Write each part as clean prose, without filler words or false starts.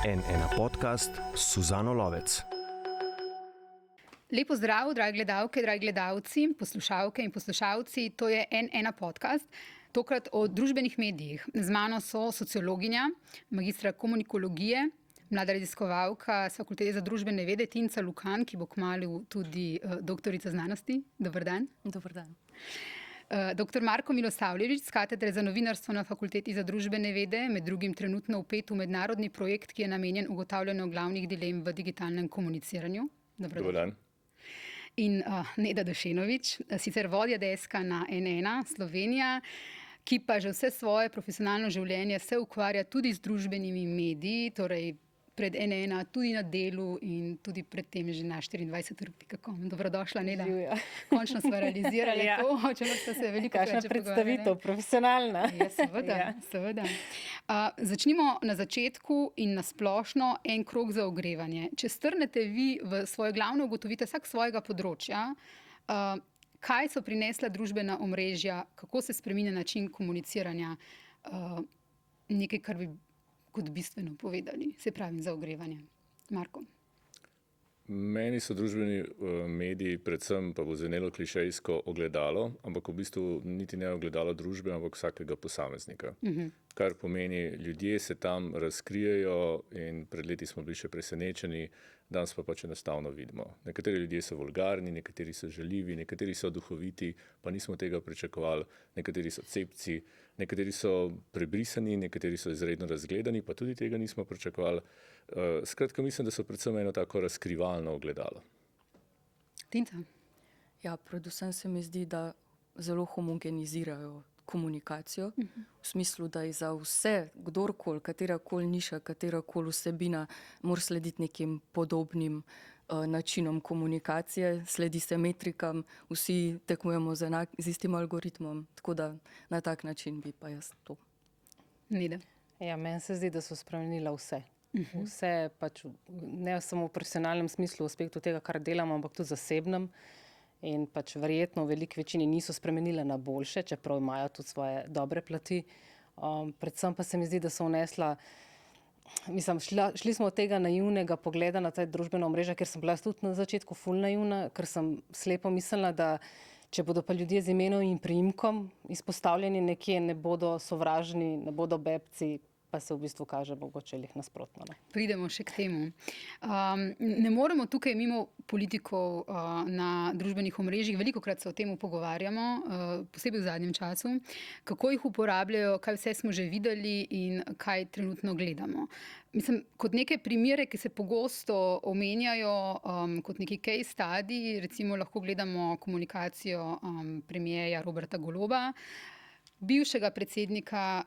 NN podcast s Suzano Lovec. Lepo zdrav, dragi gledalke, dragi gledalci, poslušalke in poslušalci. To je NN podcast, tokrat o družbenih medijih. Z mano so sociologinja, magistra komunikologije, mlada raziskovalka s Fakultete za družbene vede Tinca Lukan, ki bo kmalu tudi doktorica znanosti. Dober dan. Dober dan. Dr. Marko Milosavljević z katedre za novinarstvo na Fakulteti za družbene vede, med drugim trenutno vpet v mednarodni projekt, ki je namenjen ugotavljanju glavnih dilem v digitalnem komuniciranju. Dober dan. In Neda Dušenović, sicer vodja deska na NN Slovenija, ki pa že vse svoje profesionalno življenje se ukvarja tudi z družbenimi mediji, torej pred NN, tudi na delu in tudi predtem že na 24ur.com. Dobrodošla, Neda. Končno smo realizirali to, o čemer ste se veliko Kakšna predstavitev, profesionalna. Ja, seveda. Začnimo na začetku in na splošno en krog za ogrevanje. Če strnete vi v svoje glavne ugotovitve vsak svojega področja, kaj so prinesla družbena omrežja, kako se spreminja način komuniciranja, nekaj, kar bi kot bistveno povedali, se pravi za ogrevanje. Marko. Meni so družbeni mediji, predvsem pa bo zvenelo klišejsko, ogledalo, ampak v bistvu niti ne ogledalo družbe, ampak vsakega posameznika. Kar pomeni, ljudje se tam razkrijejo in pred leti smo bili še presenečeni, danes pa pač enostavno vidimo. Nekateri ljudje so vulgarni, nekateri so žaljivi, nekateri so duhoviti, pa nismo tega pričakovali, nekateri so cepci, nekateri so prebrisani, nekateri so izredno razgledani, pa tudi tega nismo pričakovali. Skratka, mislim, da so predvsem eno tako razkrivalno ogledalo. Tinca? Ja, predvsem se mi zdi, da zelo homogenizirajo komunikacijo, v smislu, da je za vse, kdorkoli, katerakoli niša, katerakoli vsebina, mora slediti nekim podobnim načinom komunikacije, sledi se metrikam, vsi tekmujemo z istim algoritmom, tako da na tak način bi pa jaz to. Neda? Ja, meni se zdi, da so spremenila vse. Vse pač, ne samo v profesionalnem smislu, v aspektu tega, kar delamo, ampak tudi zasebnem. In pač verjetno v veliki večini niso spremenile na boljše, čeprav imajo tudi svoje dobre plati. Predvsem pa se mi zdi, da so vnesla, šli smo od tega naivnega pogleda na ta družbena omrežja, ker sem bila tudi na začetku ful naivna, ker sem slepo mislila, da če bodo pa ljudje z imenom in priimkom izpostavljeni nekje, ne bodo sovražni, ne bodo bebci, pa se v bistvu kaže mogoče jih nasprotno. Pridemo še k temu. Ne moremo tukaj mimo politikov na družbenih omrežjih, velikokrat se o tem pogovarjamo, posebej v zadnjem času, kako jih uporabljajo, kaj vse smo že videli in kaj trenutno gledamo. Mislim, kot neke primere, ki se pogosto omenjajo kot neki case study, recimo lahko gledamo komunikacijo premierja Roberta Goloba, bivšega predsednika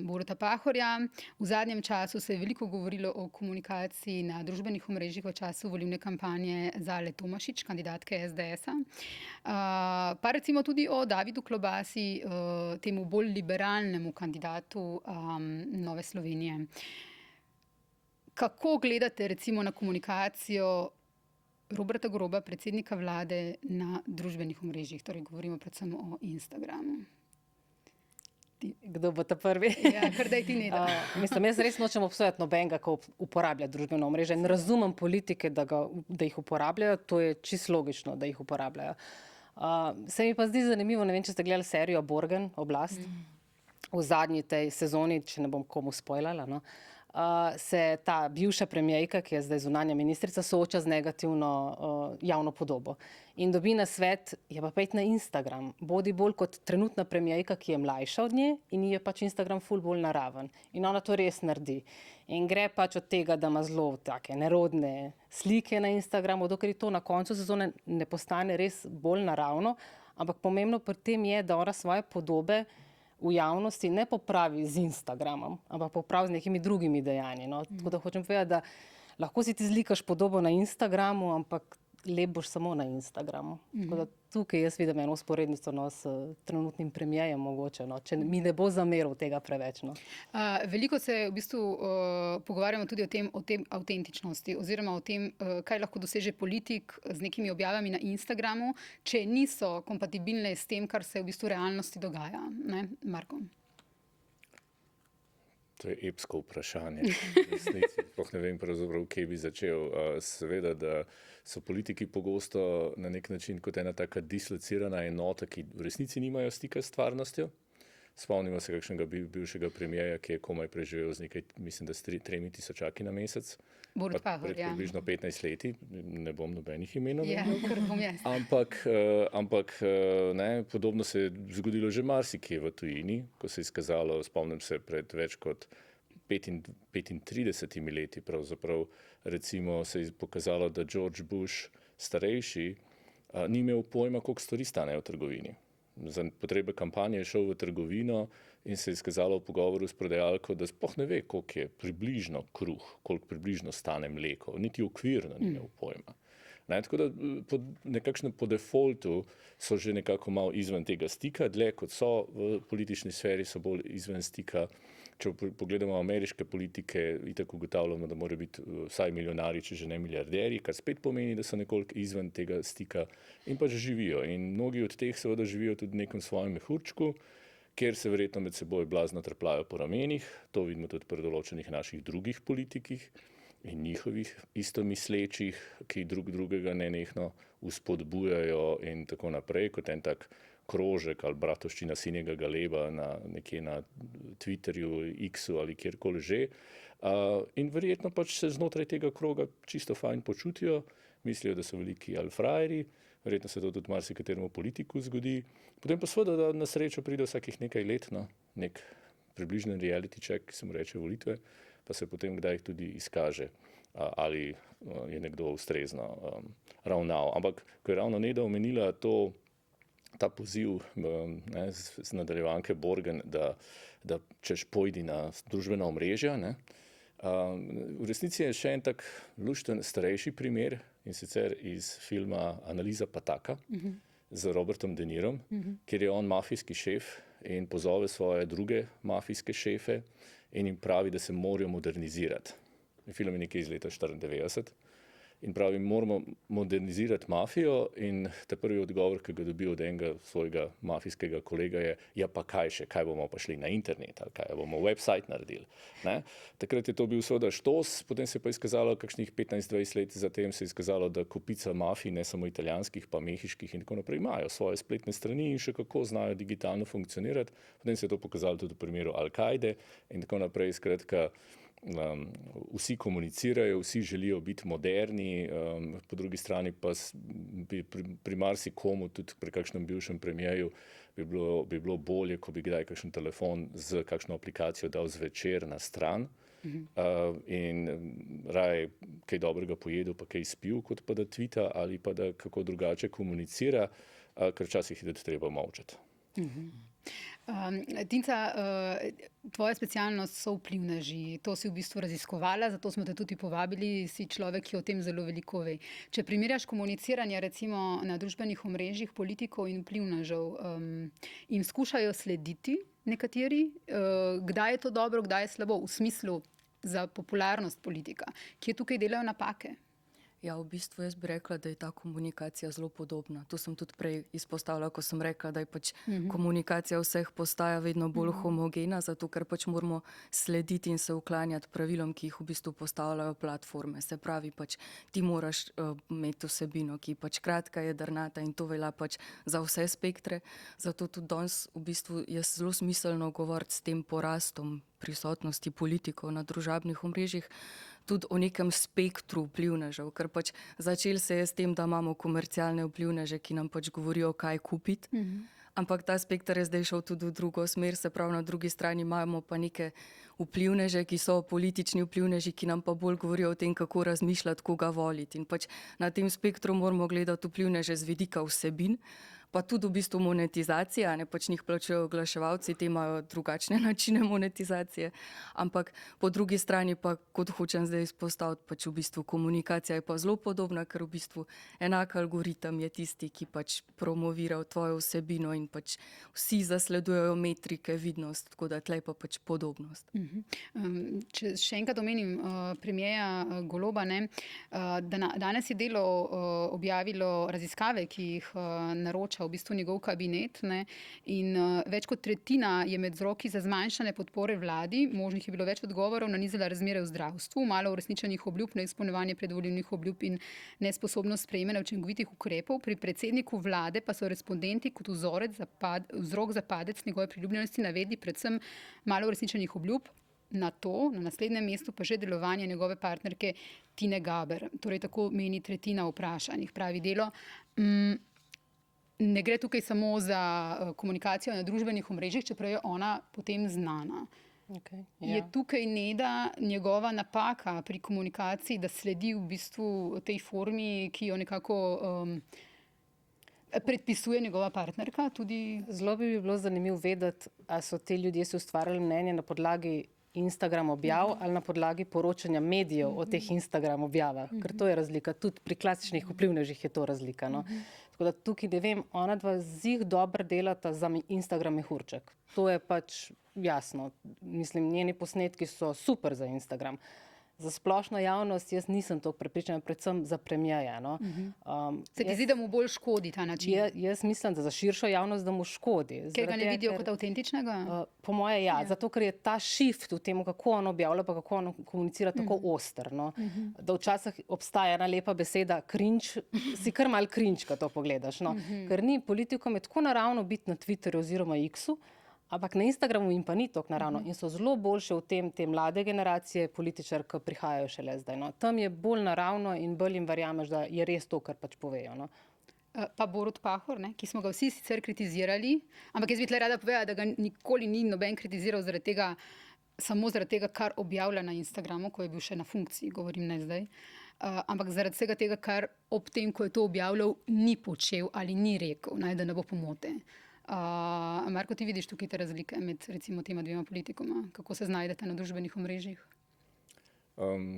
Boruta Pahorja. V zadnjem času se je veliko govorilo o komunikaciji na družbenih omrežjih v času volilne kampanje Zale Tomašič, kandidatke SDS-a. Pa recimo tudi o Davidu Klobasi, temu bolj liberalnemu kandidatu Nove Slovenije. Kako gledate recimo na komunikacijo Roberta Goloba, predsednika vlade, na družbenih omrežjih? Torej govorimo predvsem o Instagramu. Kdo bo ta prvi? Ja, kar daj ti, Neda. Jaz res nočem obsojati nobenega, ko uporablja družbeno omrežje. Ne razumem politike, da jih uporabljajo, to je čisto logično, da jih uporabljajo. Se mi pa zdi zanimivo, ne vem, če ste gledali serijo Borgen, Oblast, v zadnji tej sezoni, če ne bom komu spoilala, no, se ta bivša premierka, ki je zdaj zunanja ministrica, sooča z negativno javno podobo. In dobi na svet, je pa pejt na Instagram. Bodi bolj kot trenutna premierka, ki je mlajša od nje in je pač Instagram ful bolj naraven. In ona to res naredi. In gre pač od tega, da ima zelo take nerodne slike na Instagramu, dokler to na koncu sezone ne postane res bolj naravno. Ampak pomembno pri tem je, da ona svoje podobe v javnosti ne popravi z Instagramom, ampak popravi z nekimi drugimi dejanji. No? Tako da hočem povedati, da lahko si ti zlikaš podobo na Instagramu, ampak lep boš samo na Instagramu. Tako da tukaj jaz vidim eno usporednico s trenutnim premierjem mogoče, no, če mi ne bo zameril tega preveč. No. Veliko se v bistvu pogovarjamo tudi o tem avtentičnosti oziroma o tem, kaj lahko doseže politik z nekimi objavami na Instagramu, če niso kompatibilne s tem, kar se v bistvu v realnosti dogaja. Ne, Marko? To je epsko vprašanje. Sploh ne vem, kje bi začel. Seveda, da so politiki pogosto na nek način kot ena taka dislocirana enota, ki v resnici nimajo stika s stvarnostjo. Spomnimo se kakšnega bivšega premierja, ki je komaj preživel z nekaj, mislim, da s 3.000 na mesec. Borut Pahor, pred približno 15 leti, ne bom nobenih imenov. Ja, kar bom jaz. Ampak podobno se je zgodilo že marsikje v tujini, ko se je izkazalo, spomnim se pred več kot 35 leti pravzaprav, recimo se je pokazalo, da George Bush starejši ni imel pojma, koliko stvari stanejo v trgovini. Za potrebe kampanje je šel v trgovino in se je izkazalo v pogovoru s prodajalko, da sploh ne ve, koliko je približno kruh, koliko približno stane mleko, niti okvirno ni imel pojma. Tako da nekakšno po defaultu so že nekako malo izven tega stika, dlje kot so v politični sferi, so bolj izven stika. Če pogledamo ameriške politike, itak ugotavljamo, da morajo biti vsaj milijonarji, če že ne milijarderji, kar spet pomeni, da so nekoliko izven tega stika in pač živijo. In mnogi od teh seveda živijo tudi v nekem svojem mehurčku, kjer se verjetno med seboj blazno trpljajo po ramenih. To vidimo tudi pri določenih naših drugih politikih in njihovih istomislečih, ki drugega nenehno vzpodbujajo in tako naprej, kot en tak krožek ali bratovščina sinjega galeba nekje na Twitterju, X-u ali kjerkoli že. In verjetno pač se znotraj tega kroga čisto fajn počutijo, mislijo, da so veliki alfrajeri, verjetno se to tudi marsikateremu politiku zgodi. Potem pa seveda, da na srečo pride vsakih nekaj let, nek približen reality check, ki se mu reče volitve, pa se potem kdaj tudi izkaže, ali je nekdo ustrezno ravnal. Ampak ko je ravno Neda omenila ta poziv z nadaljevanke Borgen, da češ pojdi na družbena omrežja. V resnici je še en tak lušten starejši primer, in sicer iz filma Analiza Pataka z Robertom De Nirom, kjer je on mafijski šef in pozove svoje druge mafijske šefe in jim pravi, da se morajo modernizirati. Film je nekaj iz leta 1994. In pravi, moramo modernizirati mafijo in ta prvi odgovor, ki ga dobi od enega svojega mafijskega kolega je, ja pa kaj še, kaj bomo pa šli na internet ali kaj bomo website naredili. Takrat je to bil seveda štos, potem se je pa izkazalo, kakšnih 15-20 let zatem se je izkazalo, da kupica mafij, ne samo italijanskih, pa mehiških in tako naprej, imajo svoje spletne strani in še kako znajo digitalno funkcionirati. Potem se je to pokazalo tudi v primeru Al-Kaide in tako naprej, skratka, vsi komunicirajo, vsi želijo biti moderni, po drugi strani pa pri marsikomu, tudi pri kakšnem bivšem premierju, bi bilo bolje, ko bi kdaj kakšen telefon z kakšno aplikacijo dal zvečer na stran in raje kaj dobrega pojedel, pa kaj spil, kot pa da tvita ali pa da kako drugače komunicira, ker včasih je tudi treba molčati. Tinca, tvoja specialnost so vplivneži, to si v bistvu raziskovala, zato smo te tudi povabili, si človek, ki o tem zelo veliko ve. Če primerjaš komuniciranje recimo na družbenih omrežjih politikov in vplivnežev, jim skušajo slediti nekateri, kdaj je to dobro, kdaj je slabo, v smislu za popularnost politika, kje tukaj delajo napake? Ja, v bistvu jaz bi rekla, da je ta komunikacija zelo podobna. To sem tudi prej izpostavila, ko sem rekla, da je pač komunikacija vseh postaja vedno bolj homogena, zato ker pač moramo slediti in se uklanjati pravilom, ki jih v bistvu postavljajo platforme. Se pravi, pač ti moraš imeti vsebino, ki pač kratka, jedrnata in to velja pač za vse spektre. Zato tudi danes v bistvu je zelo smiselno govoriti s tem porastom prisotnosti politikov na družabnih omrežjih, tudi o nekem spektru vplivnežev, ker pač začeli se je s tem, da imamo komercialne vplivneže, ki nam pač govorijo, kaj kupiti, ampak ta spekter je zdaj šel tudi v drugo smer, se pravi na drugi strani imamo pa neke vplivneže, ki so politični vplivneži, ki nam pa bolj govorijo o tem, kako razmišljati, koga voliti. In pač na tem spektru moramo gledati vplivneže z vidika vsebin, pa tudi v bistvu monetizacija, pač njih plačujejo oglaševalci, ti imajo drugačne načine monetizacije, ampak po drugi strani pa, kot hočem zdaj izpostaviti, pač v bistvu komunikacija je pa zelo podobna, ker v bistvu enak algoritem je tisti, ki pač promovira tvojo vsebino in pač vsi zasledujejo metrike, vidnost, tako da tlej pa pač podobnost. Če še enkrat omenim premierja Goloba, danes je Delo objavilo raziskave, ki jih naroča v bistvu njegov kabinet, ne, in več kot tretjina je med vzroki za zmanjšanje podpore vladi, možnih je bilo več odgovorov, nanizala razmere v zdravstvu, malo uresničenih obljub, neizpolnjevanje predvolilnih obljub in nesposobnost sprejemanja učinkovitih ukrepov. Pri predsedniku vlade pa so respondenti kot vzrok za padec njegove priljubljenosti navedli predvsem malo uresničenih obljub, na naslednjem mestu pa že delovanje njegove partnerke Tine Gaber. Torej tako meni tretjina vprašanih, pravi Delo. Ne gre tukaj samo za komunikacijo na družbenih omrežjih, čeprav je ona potem znana. Okay, Je tukaj Neda njegova napaka pri komunikaciji, da sledi v bistvu tej formi, ki jo nekako predpisuje njegova partnerka? Zelo bi bilo zanimivo vedeti, ali so ti ljudje si ustvarjali mnenje na podlagi Instagram objav ali na podlagi poročanja medijev o teh Instagram objavah, ker to je razlika. Tudi pri klasičnih vplivnežih je to razlika. No? Tako da tukaj ne vem, ona dva zih dobro delata za Instagram mehurček. To je pač jasno. Mislim, njeni posnetki so super za Instagram. Za splošno javnost jaz nisem toliko prepričana, predvsem za premierja. No? Se ti zdi, da mu bolj škodi ta način? Jaz mislim, da za širšo javnost, da mu škodi. Ker ga ne vidijo kot avtentičnega? Po moje ja, zato ker je ta shift v tem, kako on objavlja, pa kako on komunicira, tako oster. No? Da včasih obstaja ena lepa beseda cringe, si kar mal cringe, ko to pogledaš. No? Ker ni politikom je tako naravno biti na Twitterju oziroma X-u, ampak na Instagramu jim pa ni tako naravno in so zelo boljše v tem, te mlade generacije političar, ki prihajajo šele zdaj. No. Tam je bolj naravno in bolj jim verjameš, da je res to, kar pač povejo. No. Pa Borut Pahor, ne, ki smo ga vsi sicer kritizirali, ampak jaz bi tle rada povedala, da ga nikoli ni noben kritiziral samo zaradi tega, kar objavlja na Instagramu, ko je bil še na funkciji, govorim ne zdaj, ampak zaradi vsega tega, kar ob tem, ko je to objavljal, ni počel ali ni rekel, da ne bo pomote. Marko, ti vidiš tukaj te razlike med recimo tema dvema politikoma? Kako se znajdete na družbenih omrežjih?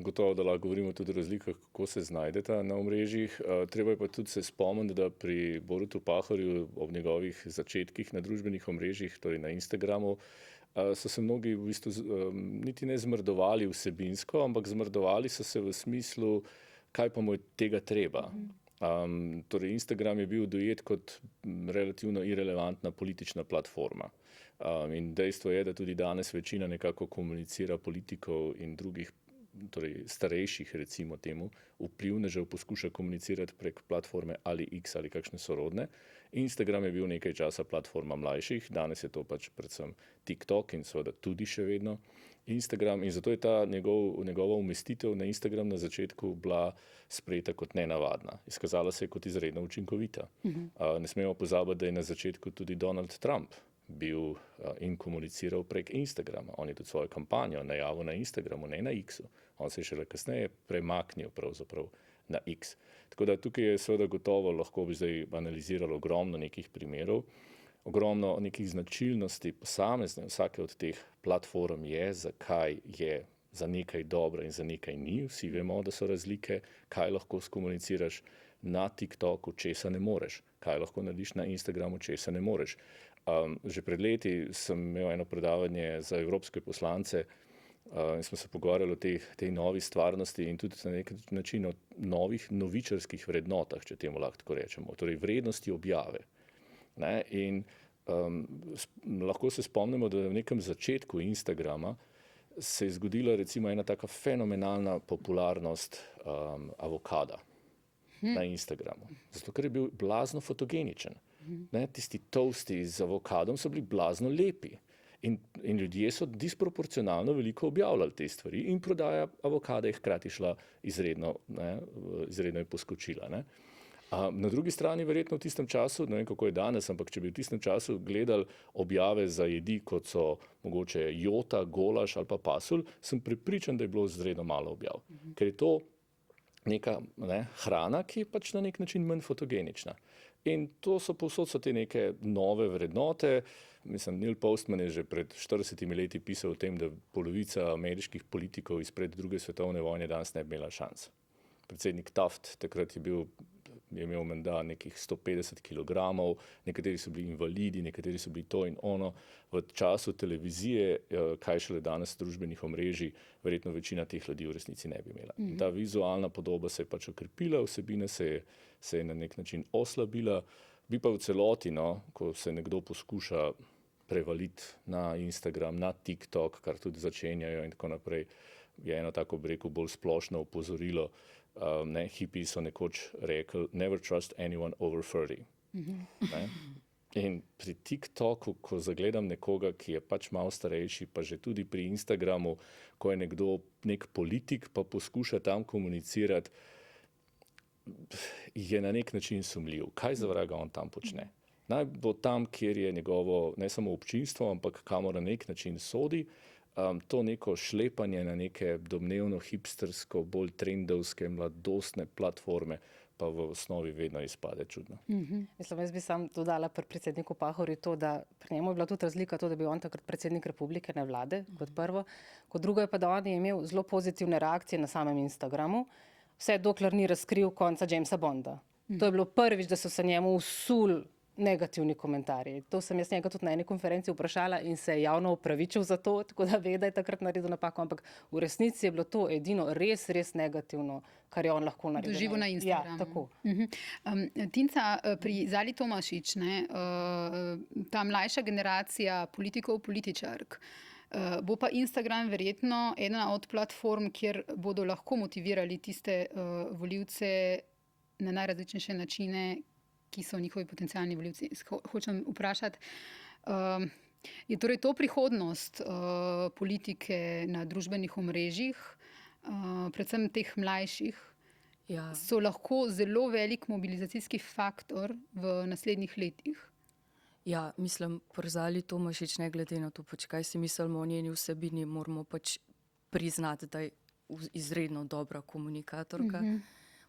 Gotovo, da lahko govorimo tudi o razlikah, kako se znajdete na omrežjih. Treba je pa tudi se spomniti, da pri Borutu Pahorju ob njegovih začetkih na družbenih omrežjih, torej na Instagramu, so se mnogi v bistvu niti ne zmrdovali vsebinsko, ampak zmrdovali so se v smislu, kaj pa mu je tega treba. Torej Instagram je bil dojet kot relativno irelevantna politična platforma. In dejstvo je, da tudi danes večina nekako komunicira politikov in drugih, torej starejših recimo temu, vplivnežev poskuša komunicirati prek platforme ali X ali kakšne sorodne. Instagram je bil nekaj časa platforma mlajših, danes je to pač predvsem TikTok in seveda tudi še vedno Instagram in zato je ta njegova umestitev na Instagram na začetku bila sprejeta kot nenavadna. Izkazala se je kot izredno učinkovita. Ne smemo pozabiti, da je na začetku tudi Donald Trump bil in komuniciral prek Instagrama. On je tudi svojo kampanjo najavil na Instagramu, ne na X-u. On se je šele kasneje premaknil pravzaprav na X. Tako da tukaj je seveda gotovo, lahko bi zdaj analiziralo ogromno nekih primerov, ogromno nekih značilnosti posamezne vsake od teh platform je, zakaj je za nekaj dobro in za nekaj ni. Vsi vemo, da so razlike, kaj lahko skomuniciraš na TikToku, česa ne moreš, kaj lahko narediš na Instagramu, česa ne moreš. Že pred leti sem imel eno predavanje za evropske poslance in smo se pogovarjali o tej novi stvarnosti in tudi na nek način o novih novičarskih vrednotah, če temu lahko tako rečemo, torej vrednosti objave. Ne? In lahko se spomnimo, da v nekem začetku Instagrama se je zgodila recimo ena taka fenomenalna popularnost avokada na Instagramu. Zato, ker je bil blazno fotogeničen. Ne? Tisti toasti z avokadom so bili blazno lepi. In ljudje so disproporcionalno veliko objavljali te stvari in prodaja avokada je hkrati šla izredno je poskočila. Ne? Na drugi strani verjetno v tistem času, ne vem kako je danes, ampak če bi v tistem času gledali objave za jedi, kot so mogoče jota, golaž ali pa pasulj, sem prepričan, da je bilo izredno malo objav. Ker je to neka hrana, ki je pač na nek način manj fotogenična. In to so povsod te neke nove vrednote. Mislim, Neil Postman je že pred 40 leti pisal o tem, da polovica ameriških politikov izpred druge svetovne vojne danes ne bi imela šans. Predsednik Taft takrat je imel menda nekih 150 kilogramov, nekateri so bili invalidi, nekateri so bili to in ono. V času televizije, kaj šele danes družbenih omrežij, verjetno večina teh ljudi v resnici ne bi imela. In ta vizualna podoba se je pač okrepila, vsebina se je na nek način oslabila, Bi pa v celoti, no, ko se nekdo poskuša prevaliti na Instagram, na TikTok, kar tudi začenjajo in tako naprej, je eno tako, bi rekel, bolj splošno opozorilo. Hipiji so nekoč rekli, never trust anyone over 30. Ne? In pri TikToku, ko zagledam nekoga, ki je pač malo starejši, pa že tudi pri Instagramu, ko je nekdo nek politik, pa poskuša tam komunicirati, je na nek način sumljiv. Kaj za vraga on tam počne? Naj bo tam, kjer je njegovo ne samo občinstvo, ampak kamor na nek način sodi, to neko šlepanje na neke domnevno hipstersko, bolj trendovske, mladostne platforme, pa v osnovi vedno izpade čudno. Mislim, jaz bi sam dodala pri predsedniku Pahorju to, da pri njemu je bila tudi razlika to, da bi on takrat predsednik republike, ne vlade, kot prvo. Kot drugo je pa, da on je imel zelo pozitivne reakcije na samem Instagramu, vse dokler ni razkril konca Jamesa Bonda. To je bilo prvič, da so se njemu usul negativni komentarji. To sem jaz njega tudi na eni konferenci vprašala in se je javno opravičil za to, tako da ve, da je takrat naredil napako, ampak v resnici je bilo to edino res, res negativno, kar je on lahko naredil. Doživel na Instagramu. Ja, tako. Tinca, pri Zali Tomašič, ta mlajša generacija politikov, političark, bo pa Instagram verjetno ena od platform, kjer bodo lahko motivirali tiste volivce na najrazličnejše načine, ki so njihovi potencialni volivci. Hočem vprašati, je torej to prihodnost politike na družbenih omrežjih, predvsem teh mlajših, so lahko zelo velik mobilizacijski faktor v naslednjih letih? Ja, mislim, pri Zali Tomašič, ne glede na to, kaj si mislimo o njeni vsebini, moramo pač priznati, da je izredno dobra komunikatorka.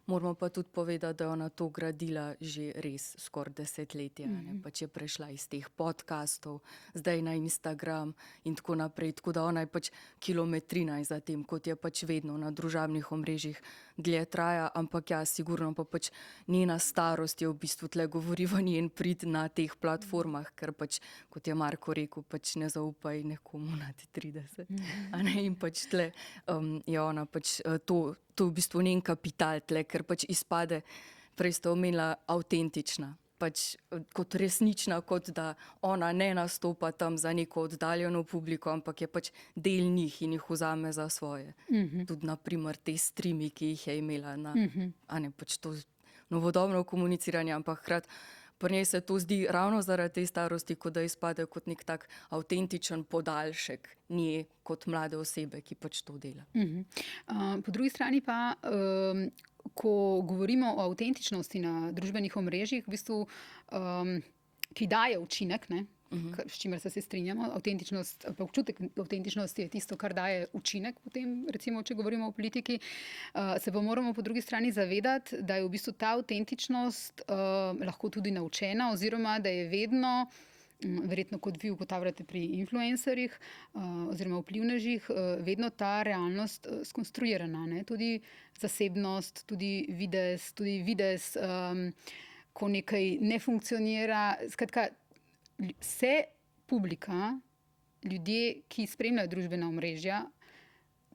Moramo pa tudi povedati, da je ona to gradila že res skoraj desetletje. Pač je prešla iz teh podcastov, zdaj na Instagram in tako naprej. Tako da ona je pač kilometrina za tem, kot je pač vedno na družabnih omrežjih dlje traja, ampak ja, sigurno pa pač njena starost je v bistvu tle govori v njen prid na teh platformah, ker pač, kot je Marko rekel, pač ne zaupaj nekomu nad 30. In pač tle je ona pač to je v bistvu njen kapital tle, ker pač izpade, prej ste omenila, avtentična. Pač kot resnična, kot da ona ne nastopa tam za neko oddaljeno publiko, ampak je pač del njih in jih vzame za svoje. Tudi naprimer te streami, ki jih je imela na, pač to novodobno komuniciranje, ampak hkrati pri njej se to zdi ravno zaradi te starosti, kot da izpade kot nek tak avtentičen podaljšek nje kot mlade osebe, ki pač to dela. Po drugi strani pa, ko govorimo o avtentičnosti na družbenih omrežjih, v bistvu, ki daje učinek, s čimer se strinjamo, avtentičnost, pa občutek avtentičnosti je tisto, kar daje učinek potem, recimo, če govorimo o politiki, se pa moramo po drugi strani zavedati, da je v bistvu ta avtentičnost lahko tudi naučena, oziroma da je vedno, verjetno kot vi ugotavljate pri influencerjih oziroma vplivnežih, vedno ta realnost skonstruirana. Tudi zasebnost, tudi videz, ko nekaj ne funkcionira. Skratka, se publika, ljudje, ki spremljajo družbena omrežja,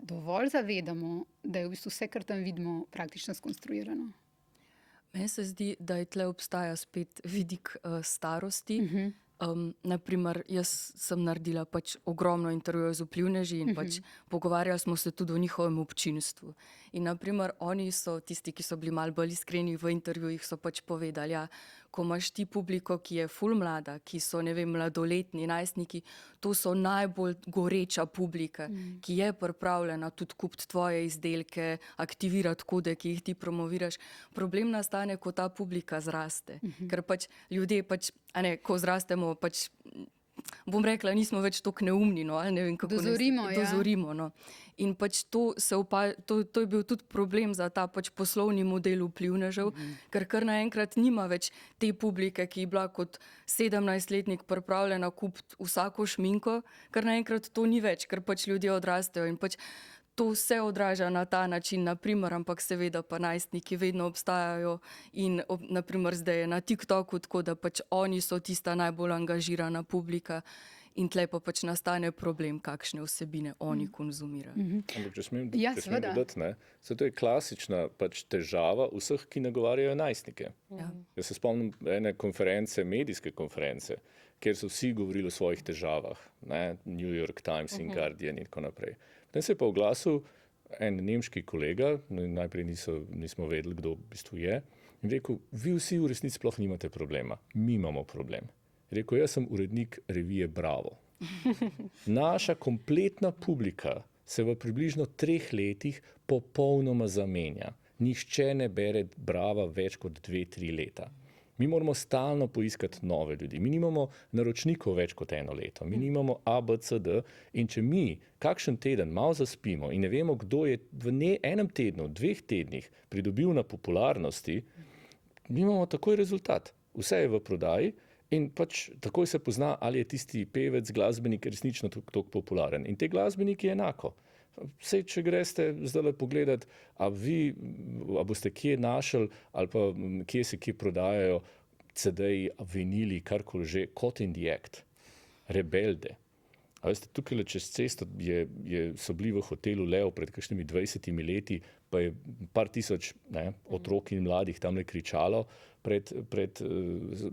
dovolj zavedamo, da je v bistvu vse, kar tam vidimo, praktično skonstruirano. Meni se zdi, da je tle obstaja spet vidik starosti. Naprimer, jaz sem naredila pač ogromno intervjujev z vplivneži in pač pogovarjali smo se tudi o njihovem občinstvu. In naprimer, oni so tisti, ki so bili malo bolj iskreni v intervjujih, so pač povedali, ja, ko imaš ti publiko, ki je ful mlada, ki so, ne vem, mladoletni, najstniki, to so najbolj goreča publika, ki je pripravljena tudi kupiti tvoje izdelke, aktivirati kode, ki jih ti promoviraš. Problem nastane, ko ta publika zraste, ker pač ljudje pač, ko zrastemo, pač bom rekla, nismo več toliko neumni, ali ne vem, kako dozorimo. No. In pač to je bil tudi problem za ta pač poslovni model vplivnežev, ker kar naenkrat nima več te publike, ki je bila kot 17-letnik pripravljena kupiti vsako šminko, kar naenkrat to ni več, ker pač ljudje odrastejo in pač to se odraža na ta način, naprimer, ampak seveda pa najstniki vedno obstajajo in naprimer zdaj je na TikToku, tako da pač oni so tista najbolj angažirana publika In tle pa pač nastane problem, kakšne vsebine oni konzumirajo. Ampak če smem, Ja, če smem seveda. dodati, ne, saj to je klasična pač težava vseh, ki nagovarjajo najstnike. Ja. Jaz se spomnim ene konference, medijske konference, kjer so vsi govorili o svojih težavah, ne, New York Times in Guardian in tako naprej. Potem se je pa oglasil en nemški kolega, najprej nismo vedeli, kdo v bistvu je, in rekel, vi vsi v resnici sploh nimate problema, mi imamo problem. Rekel, jaz sem urednik revije Bravo. Naša kompletna publika se v približno 3 letih popolnoma zamenja. Nihče ne bere Brava več kot 2-3 leta. Mi moramo stalno poiskati nove ljudi. Mi nimamo naročnikov več kot 1 leto. Mi nimamo ABCD in če mi kakšen teden malo zaspimo in ne vemo, kdo je v enem tednu, 2 tednih pridobil na popularnosti, mi imamo takoj rezultat. Vse je v prodaji in pač takoj se pozna, ali je tisti pevec, glasbenik resnično tako popularen. In te glasbeniki je enako. Sej, če greste zdaj pogledati, a boste kje našli ali pa kje se kje prodajajo CD-ji, vinili, karkoli že, Caught in the Act, Rebelde. A veste, tukaj čez cesto so bili v hotelu Leo pred kakšnimi 20 leti, pa je par tisoč otrok in mladih tamle kričalo pred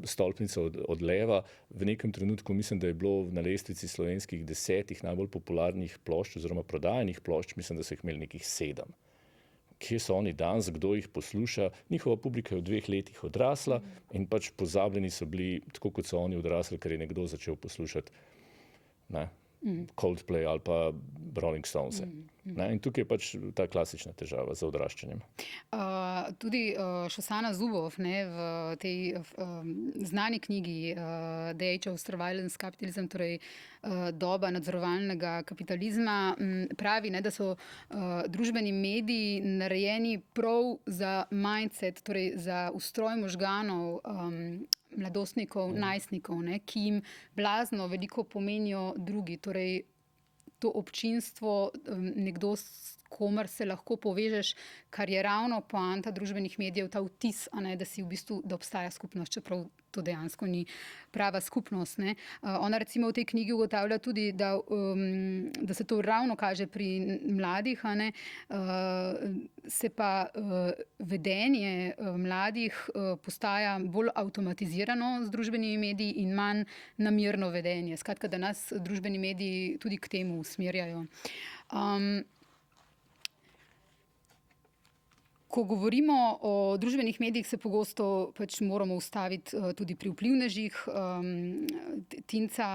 stolpnico od Leva. V nekem trenutku mislim, da je bilo na lestvici slovenskih 10 najbolj popularnih plošč oziroma prodajanih plošč, mislim, da so jih imeli nekih 7. Kje so oni danes, kdo jih posluša? Njihova publika je v 2 letih odrasla in pač pozabljeni so bili, tako kot so oni odrasli, ker je nekdo začel poslušati Coldplay ali pa Rolling Stones. In tukaj je pač ta klasična težava za odraščanjem. Tudi Shoshana Zuboff v tej znani knjigi The Age of Surveillance Capitalism, torej doba nadzorovalnega kapitalizma, pravi, da so družbeni mediji narejeni prav za mindset, torej za ustroj možganov mladostnikov, najstnikov, ki jim blazno veliko pomenijo drugi. Torej, to občinstvo, nekdo, s komer se lahko povežeš, kar je ravno poanta družbenih medijev, ta vtis, da si v bistvu, da obstaja skupnost, čeprav to dejansko ni prava skupnost. Ona recimo v tej knjigi ugotavlja tudi, da se to ravno kaže pri mladih, se pa vedenje mladih postaja bolj avtomatizirano z družbenimi mediji in manj namerno vedenje. Skratka, da nas družbeni mediji tudi k temu usmerjajo. Ko govorimo o družbenih medijih, se pogosto pač moramo ustaviti tudi pri vplivnežih. Tinca,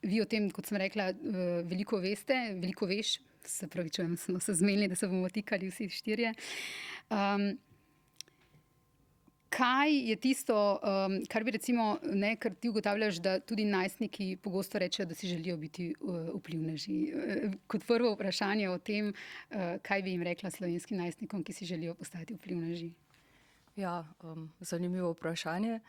vi o tem, kot sem rekla, veliko veste, veliko veš, se pravi, če smo se zmenili, da se bomo tikali vsi 4. Kaj je tisto, kar bi recimo, ker ti ugotavljaš, da tudi najstniki pogosto rečejo, da si želijo biti vplivneži. Kot prvo vprašanje o tem, kaj bi jim rekla slovenskim najstnikom, ki si želijo postati vplivneži? Ja, zanimivo vprašanje.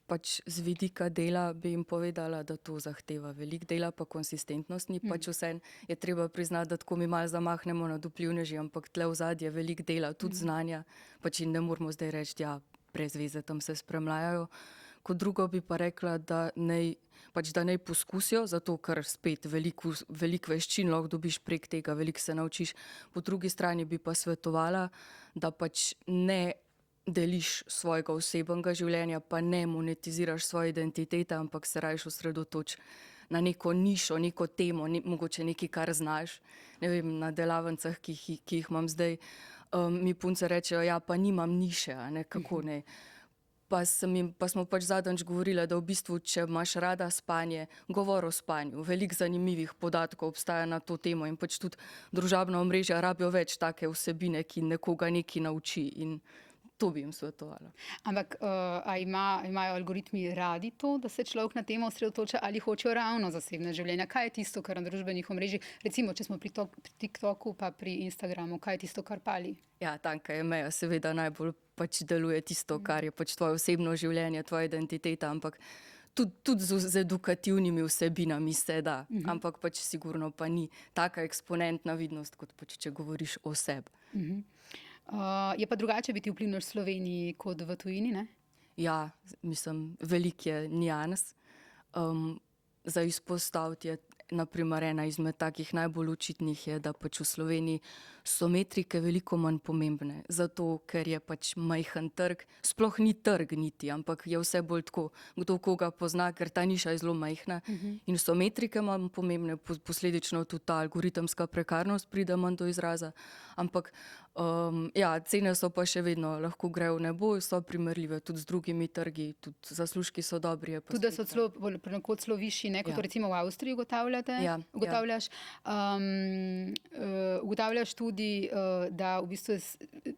Pač z vidika dela bi jim povedala, da to zahteva veliko dela, pa konsistentnost ni. Pač vseeno je treba priznati, da tako mi malo zamahnemo nad vplivneži, ampak tle v zadnje je veliko dela, tudi znanja. Pač in ne moramo zdaj reči, ja, brez veze tam se spremljajo. Kot drugo bi pa rekla, da naj poskusijo, zato ker spet veliko veščin lahko dobiš prek tega, veliko se naučiš. Po drugi strani bi pa svetovala, da pač ne deliš svojega osebnega življenja, pa ne monetiziraš svoje identitete, ampak se rajš osredotoči na neko nišo, neko temo, mogoče nekaj, kar znaš. Ne vem, na delavnicah, ki jih imam zdaj, mi punce rečejo, ja, pa nimam niše, kako ne. Pa smo pač zadnjič govorili, da v bistvu, če imaš rada spanje, govor o spanju. Veliko zanimivih podatkov obstaja na to temo in pač tudi družabna omrežja rabijo več take vsebine, ki nekoga nekaj nauči, in to bi jim svetovala. Ampak imajo algoritmi radi to, da se človek na temo osredotoča, ali hočejo ravno zasebne življenja? Kaj je tisto, kar na družbenih omrežjih, recimo, če smo pri TikToku pa pri Instagramu, kaj je tisto, kar pali? Ja, tanka je meja, seveda najbolj pač deluje tisto, kar je pač tvoje osebno življenje, tvoja identiteta, ampak tudi z edukativnimi vsebinami se da, ampak pač sigurno pa ni taka eksponentna vidnost, kot pač če govoriš o sebi. Je pa drugače biti vplivnež v Sloveniji kot v tujini, ne? Ja, mislim, veliko je nijans. za izpostaviti je naprimer ena izmed takih najbolj očitnih je, da pač v Sloveniji so metrike veliko manj pomembne, zato ker je pač majhen trg, sploh ni trg niti, ampak je vse bolj tako, kdo koga pozna, ker ta niša je zelo majhna in so metrike manj pomembne, posledično tudi ta algoritemska prekarnost pride manj do izraza, ampak cene so pa še vedno, lahko grejo v nebo, so primerljive tudi z drugimi trgi, tudi zaslužki so dobri. Tudi da so ponekod celo višji, ne, kot recimo v Avstriji ugotavljaš. Ugotavljaš tudi, da v bistvu,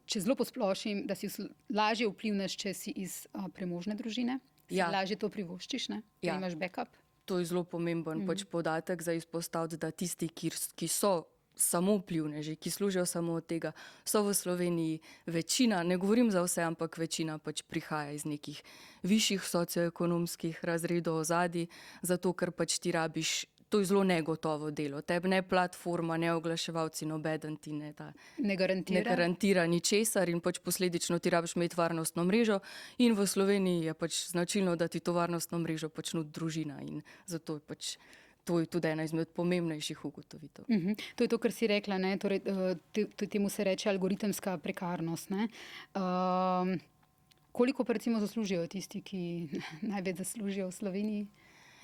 če zelo posplošim, da si lažje vplivneš, če si iz premožne družine, si lažje to privoščiš, ne? Da imaš backup. To je zelo pomemben pač podatek za izpostaviti, da tisti, ki so samo vplivneži, ki služijo samo od tega, so v Sloveniji večina, ne govorim za vse, ampak večina pač prihaja iz nekih višjih socioekonomskih razredov ozadij, zato ker pač ti rabiš, to je zelo negotovo delo. Tebi ne platforma, ne oglaševalci, nobeden ti ne garantira ničesar in pač posledično ti rabiš imeti varnostno mrežo in v Sloveniji je pač značilno, da ti to varnostno mrežo pač nudi družina in zato je pač to je tudi ena izmed pomembnejših ugotovitev. To je to, kar si rekla, ne? Torej, temu se reče algoritemska prekarnost. Ne? Koliko pa recimo zaslužijo tisti, ki največ zaslužijo v Sloveniji?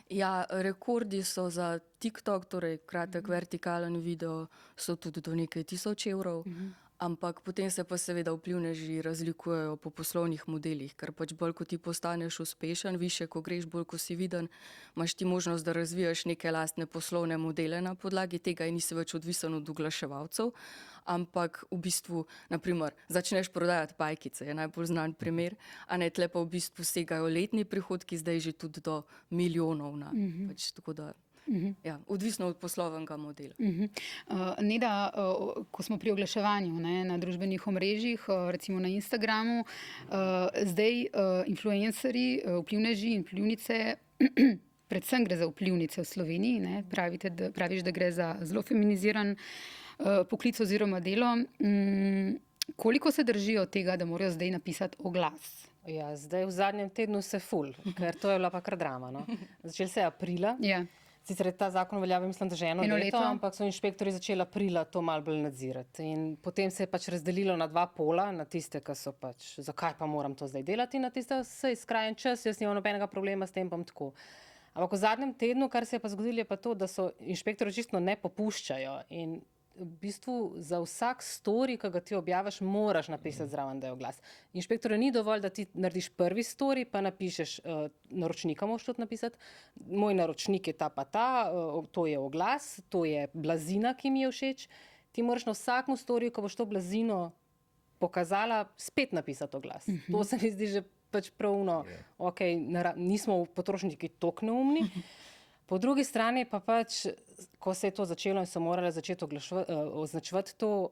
Ja, rekordi so za TikTok, torej kratek vertikalen video, so tudi do nekaj 1000 evrov. Ampak potem se pa seveda vplivneži razlikujejo po poslovnih modelih, ker pač bolj, ko ti postaneš uspešen, više, ko greš, bolj, ko si viden, imaš ti možnost, da razvijaš neke lastne poslovne modele na podlagi tega in nisi več odvisen od oglaševalcev. Ampak v bistvu, naprimer, začneš prodajati pajkice, je najbolj znan primer, a ne, tle pa v bistvu segajo letni prihodki, zdaj že tudi do milijonov. Pač, tako da ja, odvisno od poslovnega modela. Neda, ko smo pri oglaševanju, ne, na družbenih omrežjih, recimo na Instagramu, zdaj influencerji, vplivneži in vplivnice, predvsem gre za vplivnice v Sloveniji, ne, praviš, da gre za zelo feminiziran poklic oziroma delo. Koliko se držijo tega, da morajo zdaj napisati oglas? Ja, zdaj v zadnjem tednu se ful, ker to je bila pa kar drama. No? Začeli se je aprila. Sicer je ta zakon veljavil, mislim, da že eno leto, ampak so inšpektori začeli aprila to malo bolj nadzirati. In potem se je pač razdelilo na dva pola, na tiste, ki so pač, zakaj pa moram to zdaj delati, na tiste, saj skrajen čas, jaz nimam nobenega problema s tem, bom tako. Ampak v zadnjem tednu, kar se je pa zgodilo, je pa to, da so inšpektori čisto ne popuščajo in v bistvu za vsak story, ki ga ti objaviš, moraš napisati zraven, da je oglas. Inšpektorju ni dovolj, da ti narediš prvi story, pa napišeš, naročnika moraš tudi napisati, moj naročnik je ta pa ta, to je oglas, to je blazina, ki mi je všeč. Ti moraš na vsakem storyju, ko boš to blazino pokazala, spet napisati oglas. To se mi zdi že pač pravno, nismo potrošniki toliko neumni. Po drugi strani pa pač, ko se je to začelo in so morali začeti označevati to,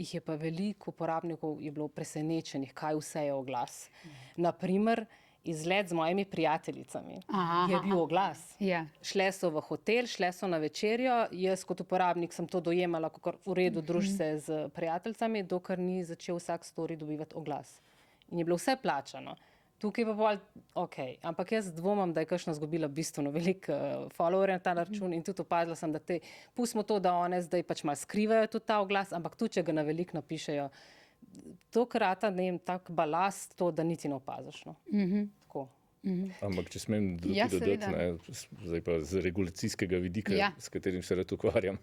jih je pa veliko uporabnikov je bilo presenečenih, kaj vse je oglas. Naprimer, izlet z mojimi prijateljicami je bil oglas. Šle so v hotel, šle so na večerjo, jaz kot uporabnik sem to dojemala, kako v redu druž se z prijateljicami, dokler ni začel vsak story dobivati oglas. In je bilo vse plačano. Tukaj pa bolj, ampak jaz dvomam, da je kakšna zgubila bistveno veliko followerjev na ta račun in tudi opazila sem, da pustimo to, da one zdaj pač malo skrivajo tudi ta oglas, ampak tudi, če ga na veliko napišejo, to krata, ne vem, tak balast, to, da niti ne opaziš. No. Tako. Ampak če smem dodati, zdaj pa z regulacijskega vidika, s katerim se rad ukvarjam,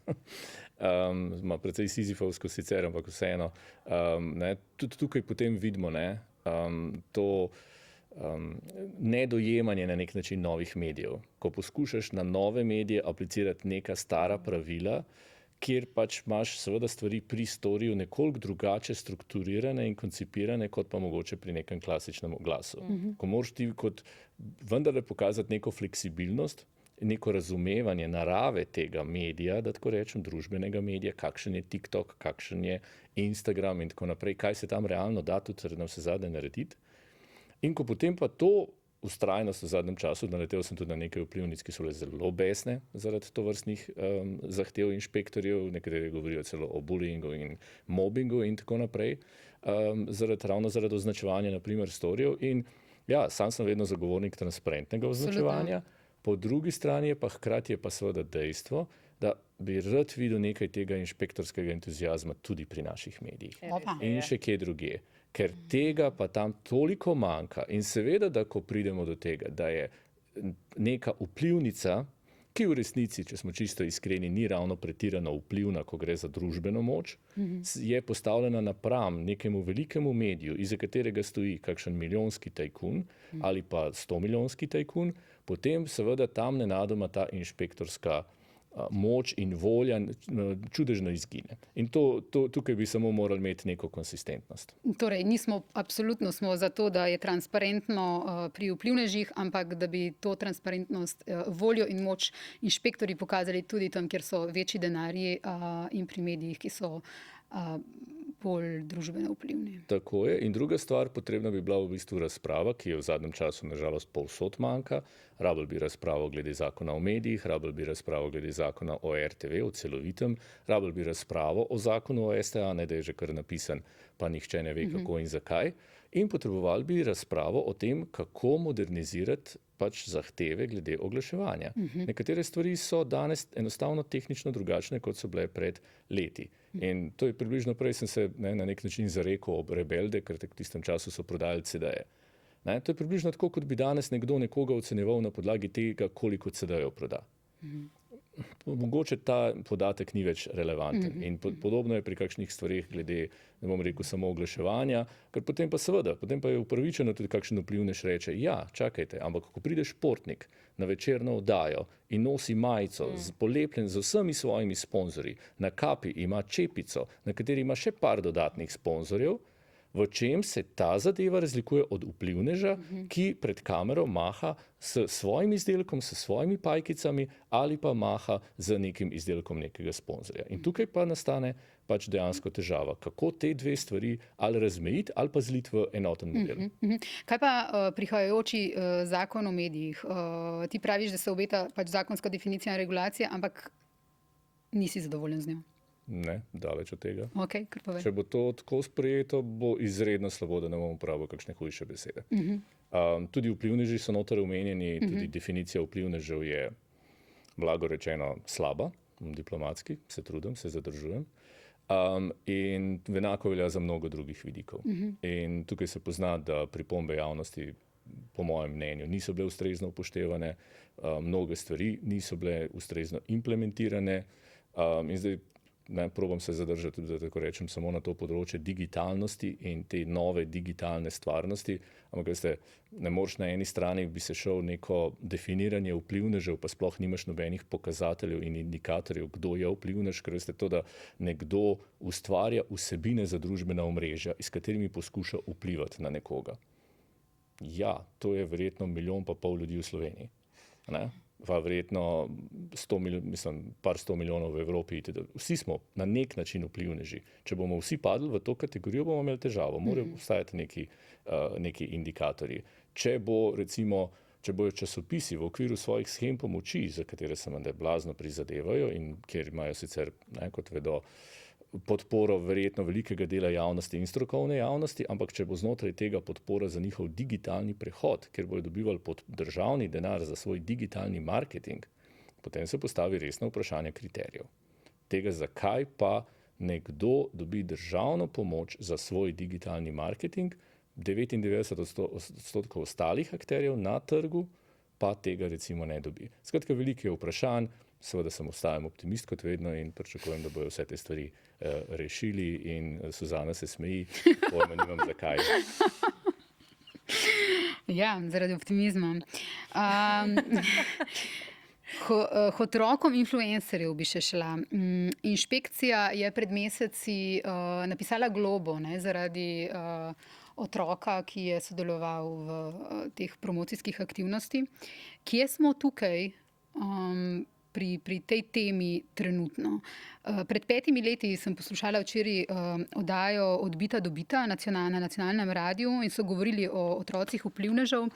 ima precej sizifovsko sicer, ampak vseeno, tudi tukaj potem vidimo, to nedojemanje na nek način novih medijev. Ko poskušaš na nove medije aplicirati neka stara pravila, kjer pač imaš seveda stvari pri storiju nekoliko drugače strukturirane in koncipirane, kot pa mogoče pri nekem klasičnem oglasu. Ko moraš ti kot vendarle pokazati neko fleksibilnost, neko razumevanje narave tega medija, da tako rečem, družbenega medija, kakšen je TikTok, kakšen je Instagram in tako naprej, kaj se tam realno da tudi na vse zadnje narediti. In ko potem pa to vztrajnost v zadnjem času, naletel sem tudi na nekaj vplivnic, ki so bile zelo besne zaradi tovrstnih zahtev inšpektorjev, nekateri govorijo celo o bullyingu in mobbingu in tako naprej, ravno zaradi označevanja, naprimer, storyjev. In ja, sam sem vedno zagovornik transparentnega označevanja, Po drugi strani pa hkrati je pa seveda dejstvo, da bi rad videl nekaj tega inšpektorskega entuziazma tudi pri naših medijih. In še kje drugje. Ker tega pa tam toliko manjka. In seveda, da ko pridemo do tega, da je neka vplivnica, ki v resnici, če smo čisto iskreni, ni ravno pretirano vplivna, ko gre za družbeno moč, je postavljena napram nekemu velikemu mediju, iza katerega stoji kakšen milijonski tajkun ali pa 100-milijonski tajkun, potem seveda tam nenadoma ta inšpektorska moč in volja čudežno izgine. In tukaj bi samo morali imeti neko konsistentnost. Torej, absolutno smo za to, da je transparentno pri vplivnežih, ampak da bi to transparentnost, voljo in moč inšpektorji pokazali tudi tam, kjer so večji denarji in pri medijih, ki so bolj družbeno vplivni. Tako je. In druga stvar, potrebna bi bila v bistvu razprava, ki je v zadnjem času nažalost povsod manjka. Rabili bi razpravo glede zakona o medijih, rabili bi razpravo glede zakona o RTV, o celovitem, rabili bi razpravo o zakonu o STA, ne da je že kar napisan, pa nihče ne ve, kako in zakaj. In potrebovali bi razpravo o tem, kako modernizirati pač zahteve glede oglaševanja. Nekatere stvari so danes enostavno tehnično drugačne, kot so bile pred leti. In to je približno, prej sem se na nek način zarekel ob Rebelde, ker v tistem času so prodajali CD-je. To je približno tako, kot bi danes nekdo nekoga ocenjeval na podlagi tega, koliko CD-jev proda. Mogoče ta podatek ni več relevanten. In podobno je pri kakšnih stvarih glede, ne bom rekel, samo oglaševanja, ker potem pa je upravičeno tudi kakšen vplivnež reče, ja, čakajte, ampak ko pride športnik na večerno oddajo in nosi majico polepljen z vsemi svojimi sponzorji, na kapi ima čepico, na kateri ima še par dodatnih sponzorjev, v čem se ta zadeva razlikuje od vplivneža, ki pred kamero maha s svojim izdelkom, s svojimi pajkicami ali pa maha z nekim izdelkom nekega sponzorja. In tukaj pa nastane pač dejansko težava, kako te dve stvari ali razmejiti ali pa zliti v enoten model. Kaj pa prihajajoči zakon o medijih? Ti praviš, da se obeta pač zakonska definicija in regulacija, ampak nisi zadovoljen z njo. Ne, daleč od tega. Okay, če bo to tako sprejeto, bo izredno slabo, da ne bomo uporabili kakšne hujše besede. Tudi vplivneži so noter omenjeni, tudi definicija vplivnežev je, blago rečeno, slaba, diplomatski, se trudim, se zadržujem. In enako velja za mnogo drugih vidikov. In tukaj se pozna, da pripombe javnosti, po mojem mnenju, niso bile ustrezno upoštevane, mnoge stvari niso bile ustrezno implementirane. In zdaj probam se zadržati, da tako rečem, samo na to področje digitalnosti in te nove digitalne stvarnosti. Ampak veste, ne moreš na eni strani bi se šel neko definiranje vplivnežev, pa sploh nimaš nobenih pokazateljev in indikatorjev, kdo je vplivnež, ker veste to, da nekdo ustvarja vsebine za družbena omrežja, s katerimi poskuša vplivati na nekoga. Ja, to je verjetno 1,5 milijona ljudi v Sloveniji. Ne? Pa verjetno par 100 milijonov v Evropi. Vsi smo na nek način vplivneži. Če bomo vsi padli v to kategorijo, bomo imeli težavo. Morajo obstajati neki indikatorji. Če bojo časopisi v okviru svojih shem pomoči, za katere se menda blazno prizadevajo in kjer imajo sicer, kot vedo, podporo verjetno velikega dela javnosti in strokovne javnosti, ampak če bo znotraj tega podpora za njihov digitalni prehod, kjer bojo dobivali pod državni denar za svoj digitalni marketing, potem se postavi resno vprašanje kriterijev. Tega, zakaj pa nekdo dobi državno pomoč za svoj digitalni marketing, 99% ostalih akterjev na trgu pa tega recimo ne dobi. Skratka, veliko je vprašanj. Seveda sem ostajam optimist kot vedno in pričakujem, da bojo vse te stvari rešili in Suzana se smeji, pojma nimam zakaj. Ja, zaradi optimizma. Otrokom influencerjev bi še šla. Inšpekcija je pred meseci napisala globo zaradi otroka, ki je sodeloval v teh promocijskih aktivnosti. Kje smo tukaj pri tej temi trenutno? Pred 5 leti sem poslušala včeraj oddajo Odbita do bita na nacionalnem radiju in so govorili o otrocih vplivnežev.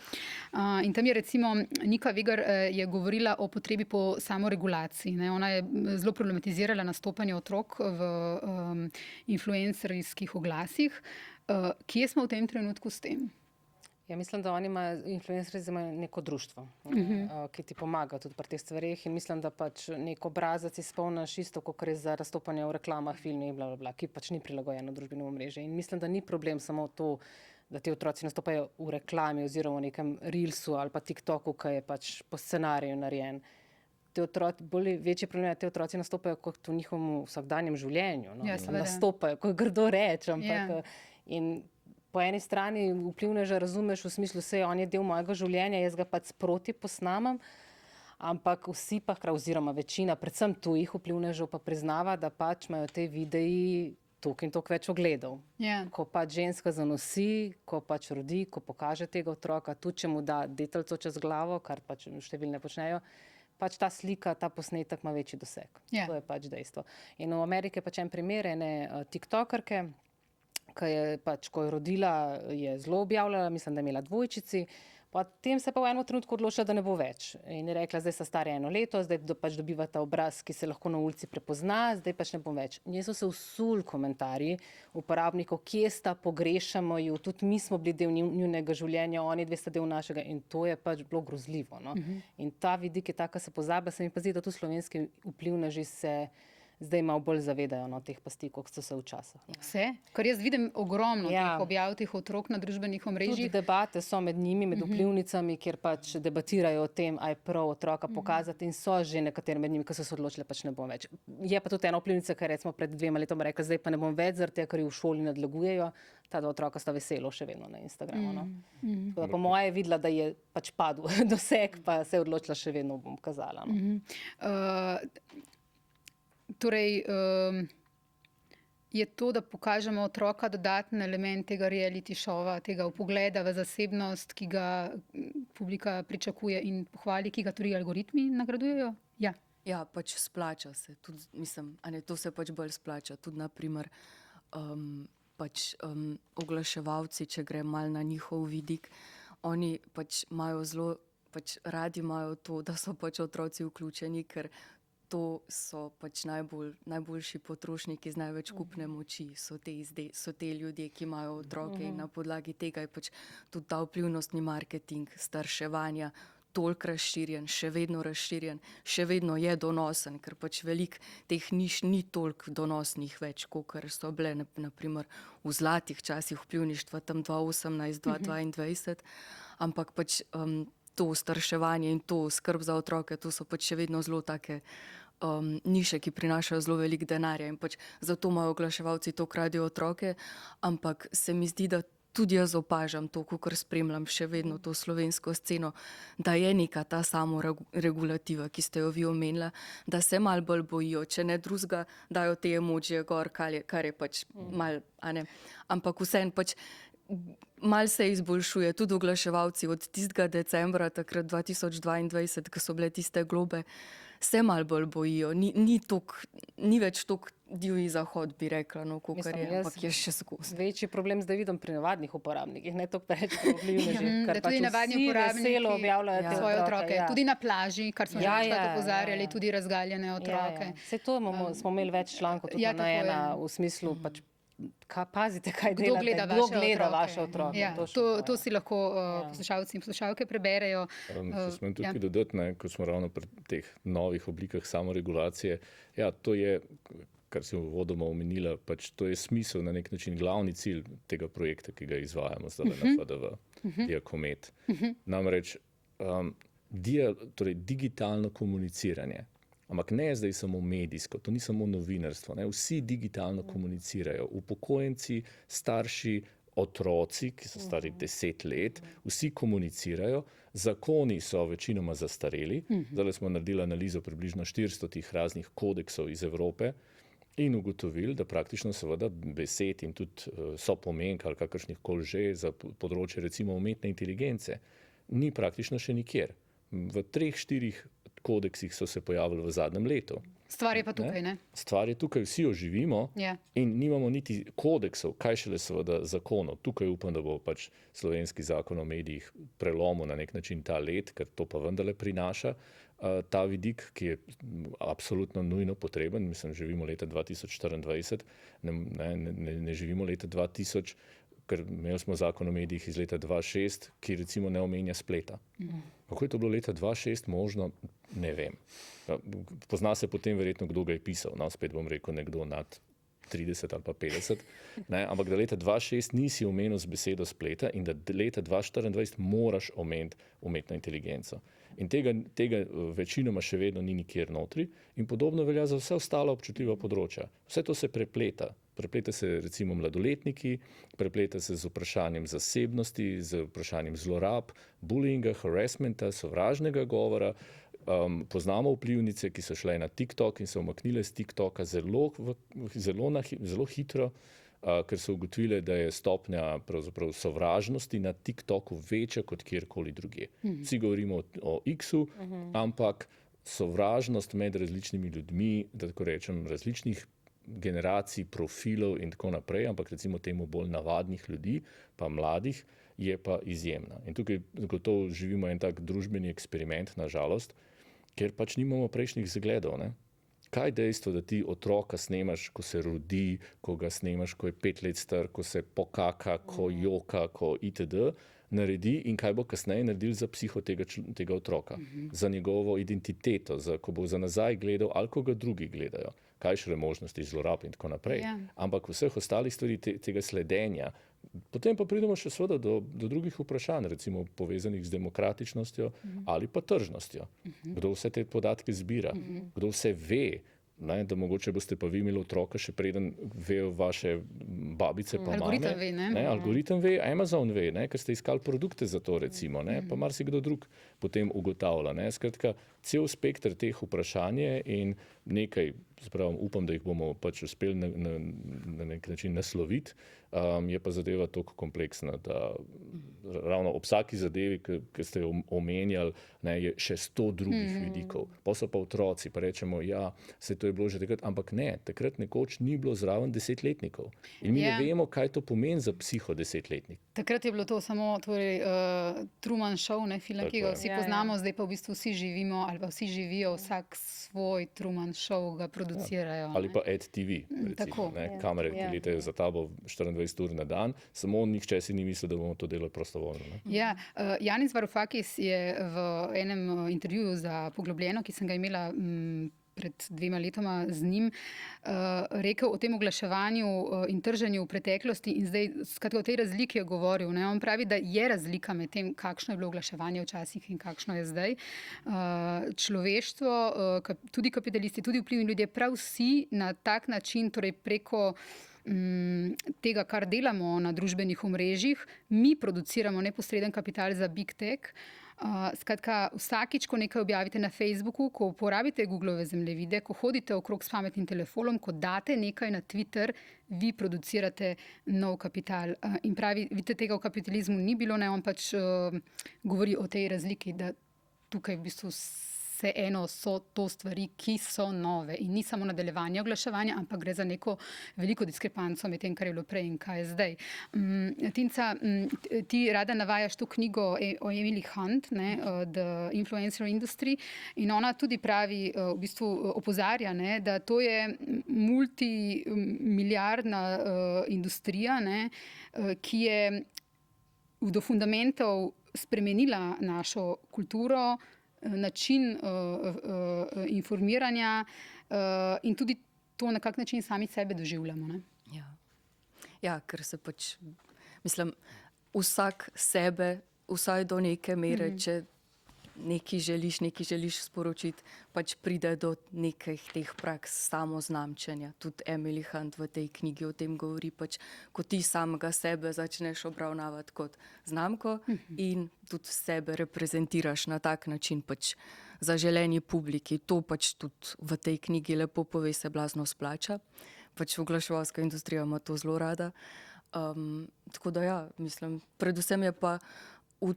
In tam je recimo Nika Vegar je govorila o potrebi po samoregulaciji. Ona je zelo problematizirala nastopanje otrok v influencerskih oglasih. Kje smo v tem trenutku s tem? Ja, mislim, da oni imajo, influencerji imajo neko društvo, ki ti pomaga tudi pri teh stvareh in mislim, da pač nek obrazac izpolniš isto, kot je za razstopanje v reklamah, filmih, bla, bla, bla, ki pač ni prilagojeno družbenemu omrežju. In mislim, da ni problem samo to, da ti otroci nastopajo v reklami oziroma v nekem Reelsu ali pa TikToku, ki je pač po scenariju narejen. Večji problem je, da te otroci nastopajo kot v njihovem vsakdanjem življenju. No? Ja, seveda. Nastopajo, kot grdo reč, ampak in po eni strani vplivneža razumeš v smislu, on je del mojega življenja, jaz ga pač sproti posnamem, ampak vsi pa oziroma večina, predvsem tujih vplivnežev pa priznava, da pač imajo te videi toliko in toliko več ogledov. Ja. Ko pač ženska zanosi, ko pač rodi, ko pokaže tega otroka, tudi če mu da detelco čez glavo, kar pač številne počnejo, pač ta slika, ta posnetek ima večji doseg. Ja. To je pač dejstvo. In v Ameriki je pač en primer ene tiktokerke, ki je pač, ko je rodila, je zelo objavljala, mislim, da je imela dvojčici, potem se pa v enem trenutku odločila, da ne bo več. In je rekla, zdaj sta stari 1 leto, zdaj pač dobivata obraz, ki se lahko na ulici prepozna, zdaj pač ne bom več. Njej so se vsul komentarji uporabnikov, kje sta, pogrešamo ju, tudi mi smo bili del njunega življenja, oni dve sta del našega in to je pač bilo grozljivo. No? In ta vidik je taka, se pozablja, se mi pa zdi, da tudi slovenski vplivneži se zdaj malo bolj zavedajo teh pasti, kot so se včasih. Vse? Ker jaz vidim ogromno teh objav teh otrok na družbenih omrežjih. Tudi debate so med njimi, med vplivnicami, kjer pač debatirajo o tem, aj prav otroka pokazati in so že nekateri med njimi, ki so se odločili, pač ne bom več. Je pa tudi ena vplivnica, ki je recimo pred 2 letoma rekla, zdaj pa ne bom več, zaradi tega, ker ju v šoli nadlegujejo. Ta 2 otroka sta veselo še vedno na Instagramu. No? Da po moje je videla, da je pač padel doseg, pa se je odločila, še vedno bom kazala. No? Torej, je to, da pokažemo otroka dodaten element tega reality šova, tega vpogleda v zasebnost, ki ga publika pričakuje in pohvali, ki ga tudi algoritmi nagradujejo? Ja. Ja, pač splača se. Tudi, mislim, to se pač bolj splača. Tudi, naprimer, oglaševalci, če gre mal na njihov vidik, oni pač imajo zelo, pač radi imajo to, da so pač otroci vključeni, ker to so pač najboljši potrošniki z največ kupne moči, so te ljudje, ki imajo otroke in na podlagi tega je pač tudi ta vplivnostni marketing starševanja toliko razširjen, še vedno je donosen, ker pač veliko teh niš ni toliko donosnih več, kakor so bile naprimer v zlatih časih vplivništva tam 2018-2022, ampak pač to starševanje in to skrb za otroke, to so pač še vedno zelo take niše, ki prinašajo zelo veliko denarja in pač zato imajo oglaševalci toliko radi otroke, ampak se mi zdi, da tudi jaz opažam to, kakor spremljam še vedno to slovensko sceno, da je neka ta samoregulativa, ki ste jo vi omenila, da se malo bolj bojijo, če ne drugega dajo te emodžije gor, kar je pač mal, ampak vseeno pač mal se izboljšuje, tudi oglaševalci od tistega decembra, takrat 2022, ko so bile tiste globe, se mal bolj bojijo. Ni več toliko divji zahod, bi rekla, kakor je, ampak je še skozi. Večji problem zdaj vidim pri navadnih uporabnikih, ne toliko preveč pri vplivnežih, Da tudi navadni uporabniki objavljajo te svoje otroke, tudi na plaži, kar smo že večkrat opozarjali, tudi razgaljene otroke. Vse to smo imeli več člankov tudi na ena, v smislu pač pazite, kaj delate, kdo gleda vaše otroke. Ja, to si lahko poslušalci in poslušalke preberejo. Če smem tukaj dodati, ko smo ravno pri teh novih oblikah samoregulacije, ja, to je, kar si uvodoma omenila, pač to je smisel, na nek način glavni cilj tega projekta, ki ga izvajamo zdaj na FDV, Diakomet. Namreč digitalno komuniciranje. Ampak ne zdaj samo medijsko, to ni samo novinarstvo. Ne? Vsi digitalno komunicirajo. Upokojenci, starši, otroci, ki so stari 10 let, vsi komunicirajo. Zakoni so večinoma zastareli. Zdaj smo naredili analizo približno 400 raznih kodeksov iz Evrope in ugotovili, da praktično seveda besed in tudi sopomenk ali kakršnih koli že za področje recimo umetne inteligence ni praktično še nikjer. V 3-4 kodeksih so se pojavili v zadnjem letu. Stvar je pa tukaj, ne? Stvar je tukaj, vsi jo živimo in nimamo niti kodeksov, kaj šele seveda zakonov. Tukaj upam, da bo pač slovenski zakon o medijih prelomil na nek način ta let, ker to pa vendarle prinaša ta vidik, ki je absolutno nujno potreben. Mislim, živimo leta 2024, ne živimo leta 2000, ker imeli smo zakon o medijih iz leta 2006, ki recimo ne omenja spleta. Kako je to bilo leta 2006 možno, ne vem. Pozna se potem verjetno, kdo ga je pisal. No, spet bom rekel nekdo nad 30 ali pa 50. Ne? Ampak da leta 2006 nisi omenil z besedo spleta in da leta 2024 moraš omeniti umetno inteligenco. In tega večinoma še vedno ni nikjer notri in podobno velja za vse ostala občutljiva področja. Vse to se prepleta. Prepleta se recimo mladoletniki, prepleta se z vprašanjem zasebnosti, z vprašanjem zlorab, bullyinga, harassmenta, sovražnega govora. Poznamo vplivnice, ki so šle na TikTok in se umaknile z TikToka zelo hitro, ker so ugotovile, da je stopnja pravzaprav sovražnosti na TikToku večja kot kjerkoli drugje. Vsi govorimo o X-u, ampak sovražnost med različnimi ljudmi, da tako rečem, različnih generacij, profilov in tako naprej, ampak recimo temu bolj navadnih ljudi, pa mladih, je pa izjemna. In tukaj gotovo živimo en tak družbeni eksperiment, nažalost, ker pač nimamo prejšnjih zgledov. Ne? Kaj je dejstvo, da ti otroka snemaš, ko se rodi, ko ga snemaš, ko je 5 let star, ko se pokaka, ko joka, ko itd., naredi in kaj bo kasneje naredil za psiho tega otroka, za njegovo identiteto, ko bo za nazaj gledal ali ko ga drugi gledajo, kaj šele možnosti zlorab in tako naprej. Ampak vseh ostalih stvari tega sledenja. Potem pa pridemo še seveda do drugih vprašanj, recimo povezanih z demokratičnostjo ali pa tržnostjo. Kdo vse te podatke zbira, kdo vse ve, ne, da mogoče boste pa vi imeli otroka, še preden vejo vaše babice pa mame. Algoritem ve, ne? Algoritem ve, Amazon ve, ne, ker ste iskali produkte za to, recimo, ne, pa marsikdo drug potem ugotavlja. Ne. Skratka, cel spektr teh vprašanj je in nekaj, upam, da jih bomo pač uspeli na nek način nasloviti, je pa zadeva toliko kompleksna, da ravno ob vsaki zadevi, ki ste jo omenjali, ne, je še 100 drugih vidikov. Pa so pa otroci, pa rečemo, ja, se to je bilo že takrat, ampak ne, takrat nekoč ni bilo zraven 10-letnikov. In mi ne vemo, kaj to pomeni za psiho 10-letnik. Takrat je bilo to samo Truman Show, ne, film, ki ga vsi poznamo, zdaj pa v bistvu vsi živimo ali pa vsi živijo vsak svoj Truman Show, ga producirajo. Ali pa EdTV, recimo, kamere, ki letajo za tabo 24 ur na dan, samo nihče si ni mislil, da bomo to delali prostovoljno. Ne? Ja, Yanis Varoufakis je v enem intervjuju za Poglobljeno, ki sem ga imela pred 2 letoma z njim, rekel o tem oglaševanju in trženju v preteklosti in zdaj skratka o tej razliki je govoril. Ne? On pravi, da je razlika med tem, kakšno je bilo oglaševanje včasih in kakšno je zdaj. Človeštvo, tudi kapitalisti, tudi vplivni ljudje, prav vsi na tak način, torej preko tega, kar delamo na družbenih omrežjih, mi produciramo neposreden kapital za Big Tech. Skratka, vsakič, ko nekaj objavite na Facebooku, ko uporabite Googlove zemljevide, ko hodite okrog s pametnim telefonom, ko date nekaj na Twitter, vi producirate nov kapital. In pravi, vidite, tega v kapitalizmu ni bilo, ne, on pač govori o tej razliki, da tukaj v bistvu eno so to stvari, ki so nove in ni samo nadaljevanje oglaševanja, ampak gre za neko veliko diskrepanco med tem, kar je bilo prej in kaj je zdaj. Tinca, ti rada navajaš to knjigo o Emily Hunt, ne, The Influencer Industry, in ona tudi pravi, v bistvu opozarja, ne, da to je multimilijardna industrija, ne, ki je do fundamentov spremenila našo kulturo, način informiranja in tudi to, na kak način sami sebe doživljamo. Ne? Ja, ker se pač, mislim, vsak sebe, vsaj do neke mere, če nekaj želiš sporočiti, pač pride do nekih teh praks samoznamčenja. Tudi Emily Hunt v tej knjigi o tem govori, pač, ko ti samega sebe začneš obravnavati kot znamko in tudi sebe reprezentiraš na tak način pač zaželeni publiki. To pač tudi v tej knjigi lepo pove, se blazno splača. Pač oglaševalska industrija ima to zelo rada. Tako da ja, mislim, predvsem je pa v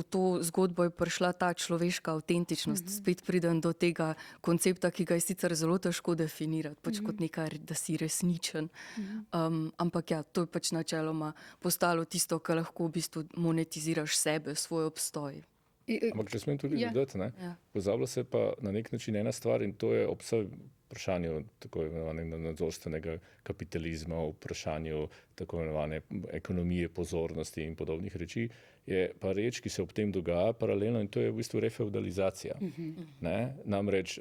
to zgodbo je prišla ta človeška avtentičnost. Spet pridem do tega koncepta, ki ga je sicer zelo težko definirati, pač kot nekaj, da si resničen. Ampak ja, to je pač načeloma postalo tisto, kar lahko v bistvu monetiziraš sebe, svoj obstoj. Ampak če smem tudi dodati, ne? Pozablja se pa na nek način ena stvar in to je ob vsej vprašanju tako imenovanega nadzorstvenega kapitalizma, o vprašanju tako imenovane ekonomije pozornosti in podobnih reči, je pa reč, ki se ob tem dogaja paralelno, in to je v bistvu refeudalizacija. Namreč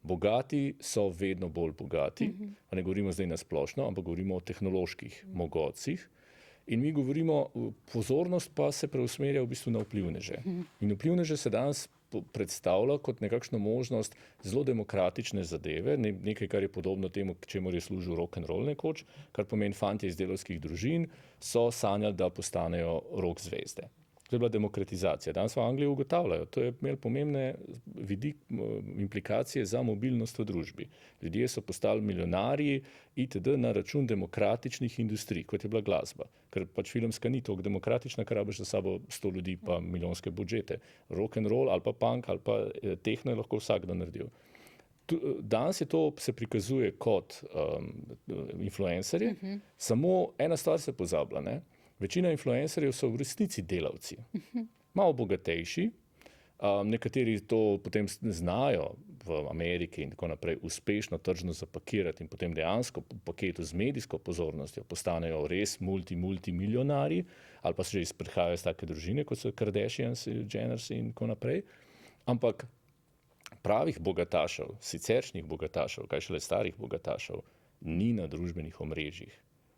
bogati so vedno bolj bogati, pa ne govorimo zdaj na splošno, ampak govorimo o tehnoloških mogotcih. In mi govorimo, pozornost pa se preusmerja v bistvu na vplivneže. In vplivneže se danes predstavlja kot nekakšno možnost zelo demokratične zadeve, nekaj, kar je podobno temu, k čemur je služil rock'n'roll nekoč, kar pomeni fantje iz delavskih družin so sanjali, da postanejo rock zvezde. To je bila demokratizacija. Danes v Angliji ugotavljajo, to je imelo pomembne implikacije za mobilnost v družbi. Ljudje so postali milijonarji itd. Na račun demokratičnih industrij, kot je bila glasba. Ker pač filmska ni toliko demokratična, ker rabiš za sabo 100 ljudi pa milijonske budžete. Rock'n'roll ali pa punk ali pa tehno je lahko vsakdo naredil. Danes je to se prikazuje kot influencerji, samo ena stvar se pozablja, ne? Večina influencerjev so v resnici delavci, malo bogatejši, nekateri to potem znajo v Ameriki in tako naprej uspešno tržno zapakirati in potem dejansko v paketu z medijsko pozornostjo postanejo res multimilionarji ali pa se že prihajajo iz take družine, kot so Kardashians, Jenners in tako naprej. Ampak pravih bogatašev, siceršnjih bogatašev, kaj šele starih bogatašev, ni na družbenih omrežjih.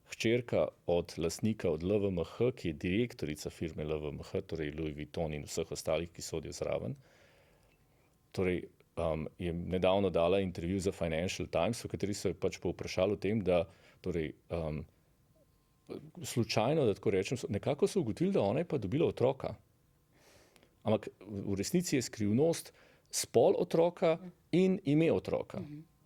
Hčerka od lastnika od LVMH, ki je direktorica firme LVMH, torej Louis Vuitton in vseh ostalih, ki sodijo zraven, torej je nedavno dala intervju za Financial Times, v kateri so jo pač povprašali o tem, da torej, slučajno, da tako rečem, nekako so ugotovili, da ona je pa dobila otroka. Ampak v resnici je skrivnost spol otroka in ime otroka.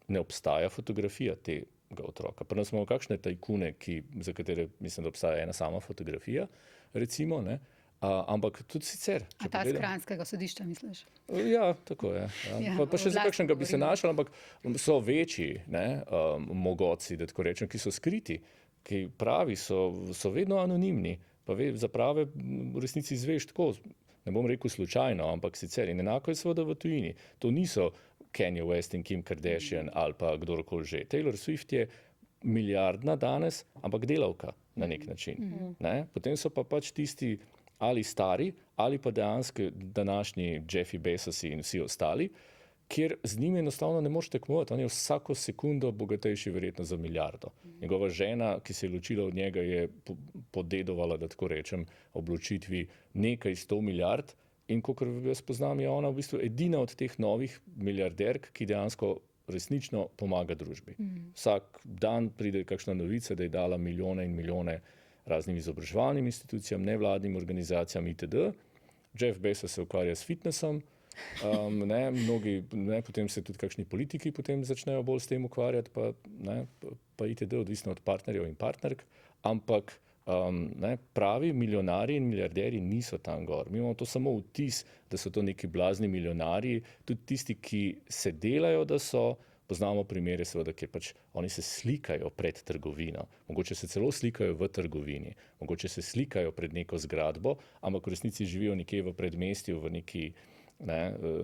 Ne obstaja fotografija tega otroka. Pri nas imamo kakšne tajkune, za katere mislim, da obstaja ena sama fotografija, recimo, ne? Ampak tudi sicer. A ta z kranjskega sodišča, misliš? Ja, tako je. Ja. Pa še za kakšnega bi se našel, ampak so večji, ne, mogotci, da tako rečem, ki so skriti, ki pravi so vedno anonimni, pa za prave v resnici izveš tako, ne bom rekel slučajno, ampak sicer. In enako je seveda v tujini. To niso Kanye West in Kim Kardashian ali pa kdorkoli že. Taylor Swift je milijardna danes, ampak delavka na nek način. Ne? Potem so pa pač tisti ali stari, ali pa dejansko današnji Jeffy Bezosi in vsi ostali, kjer z njimi enostavno ne moreš tekmovati. On je vsako sekundo bogatejši verjetno za milijardo. Njegova žena, ki se je ločila od njega, je podedovala, da tako rečem, ob ločitvi nekaj 100 milijard. In kakor jaz poznam, je ona v bistvu edina od teh novih milijarderk, ki dejansko resnično pomaga družbi. Vsak dan pride kakšna novica, da je dala milijone in milijone raznim izobraževalnim institucijam, nevladnim organizacijam itd. Jeff Bezos se ukvarja s fitnessom, potem se tudi kakšni politiki potem začnejo bolj s tem ukvarjati, pa itd. Odvisno od partnerjev in partnerk, ampak pravi milijonarji in milijarderji niso tam gor. Mi imamo to samo vtis, da so to neki blazni milijonarji, tudi tisti, ki se delajo, da so, poznamo primere seveda, kjer pač oni se slikajo pred trgovino, mogoče se celo slikajo v trgovini, mogoče se slikajo pred neko zgradbo, ampak v resnici živijo nekje v predmestju, v neki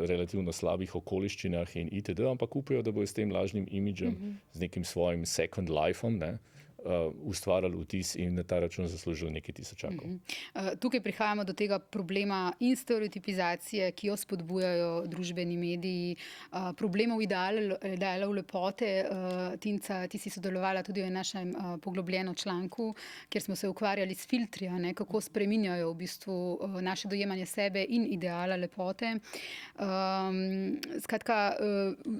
relativno slabih okoliščinah in itd., ampak upajo, da bojo s tem lažnim imidžem, z nekim svojim second lifeom, ustvarjali vtis in na ta račun zaslužili nekaj tisočakov. Tukaj prihajamo do tega problema in stereotipizacije, ki jo spodbujajo družbeni mediji, problemov idealov lepote. Tinca, ti si sodelovala tudi v našem poglobljenem članku, kjer smo se ukvarjali s filtri, kako spreminjajo v bistvu naše dojemanje sebe in ideala lepote. Skratka,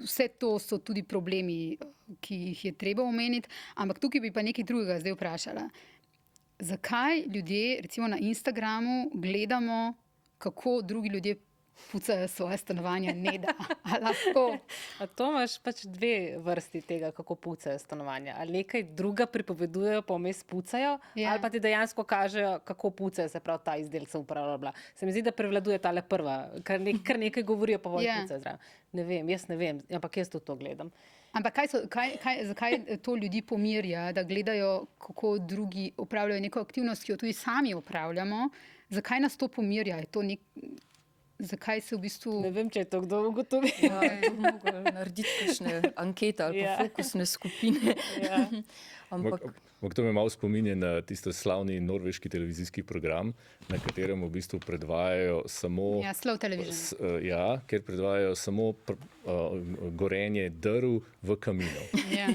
vse to so tudi problemi, ki jih je treba omeniti, ampak tukaj bi pa nekaj drugega zdaj vprašala. Zakaj ljudje, recimo na Instagramu, gledamo, kako drugi ljudje pucajo svoje stanovanja, ne da? A to imaš pač dve vrsti tega, kako pucajo stanovanja. Ali nekaj druga pripovedujejo, pa vmes pucajo, ali pa ti dejansko kažejo, kako pucajo, se pravi ta izdelek se uporablja. Se mi zdi, da prevladuje tale prva, kar nekaj govorijo, pa pucajo zraven. Ne vem, jaz ne vem, ampak jaz to gledam. Ampak zakaj to ljudi pomirja, da gledajo, kako drugi opravljajo neko aktivnost, ki jo tudi sami opravljamo? Zakaj nas to pomirja? Je to zakaj se v bistvu... Ne vem, če je to kdo ugotovil. Ja, to bi mogli narediti kakšne ankete ali pa fokusne skupine. Ampak To me malo spominja na tisto slavni norveški televizijski program, na katerem v bistvu predvajajo samo... Ja, Slow Television. Ker predvajajo samo gorenje drv v kaminu. Ja.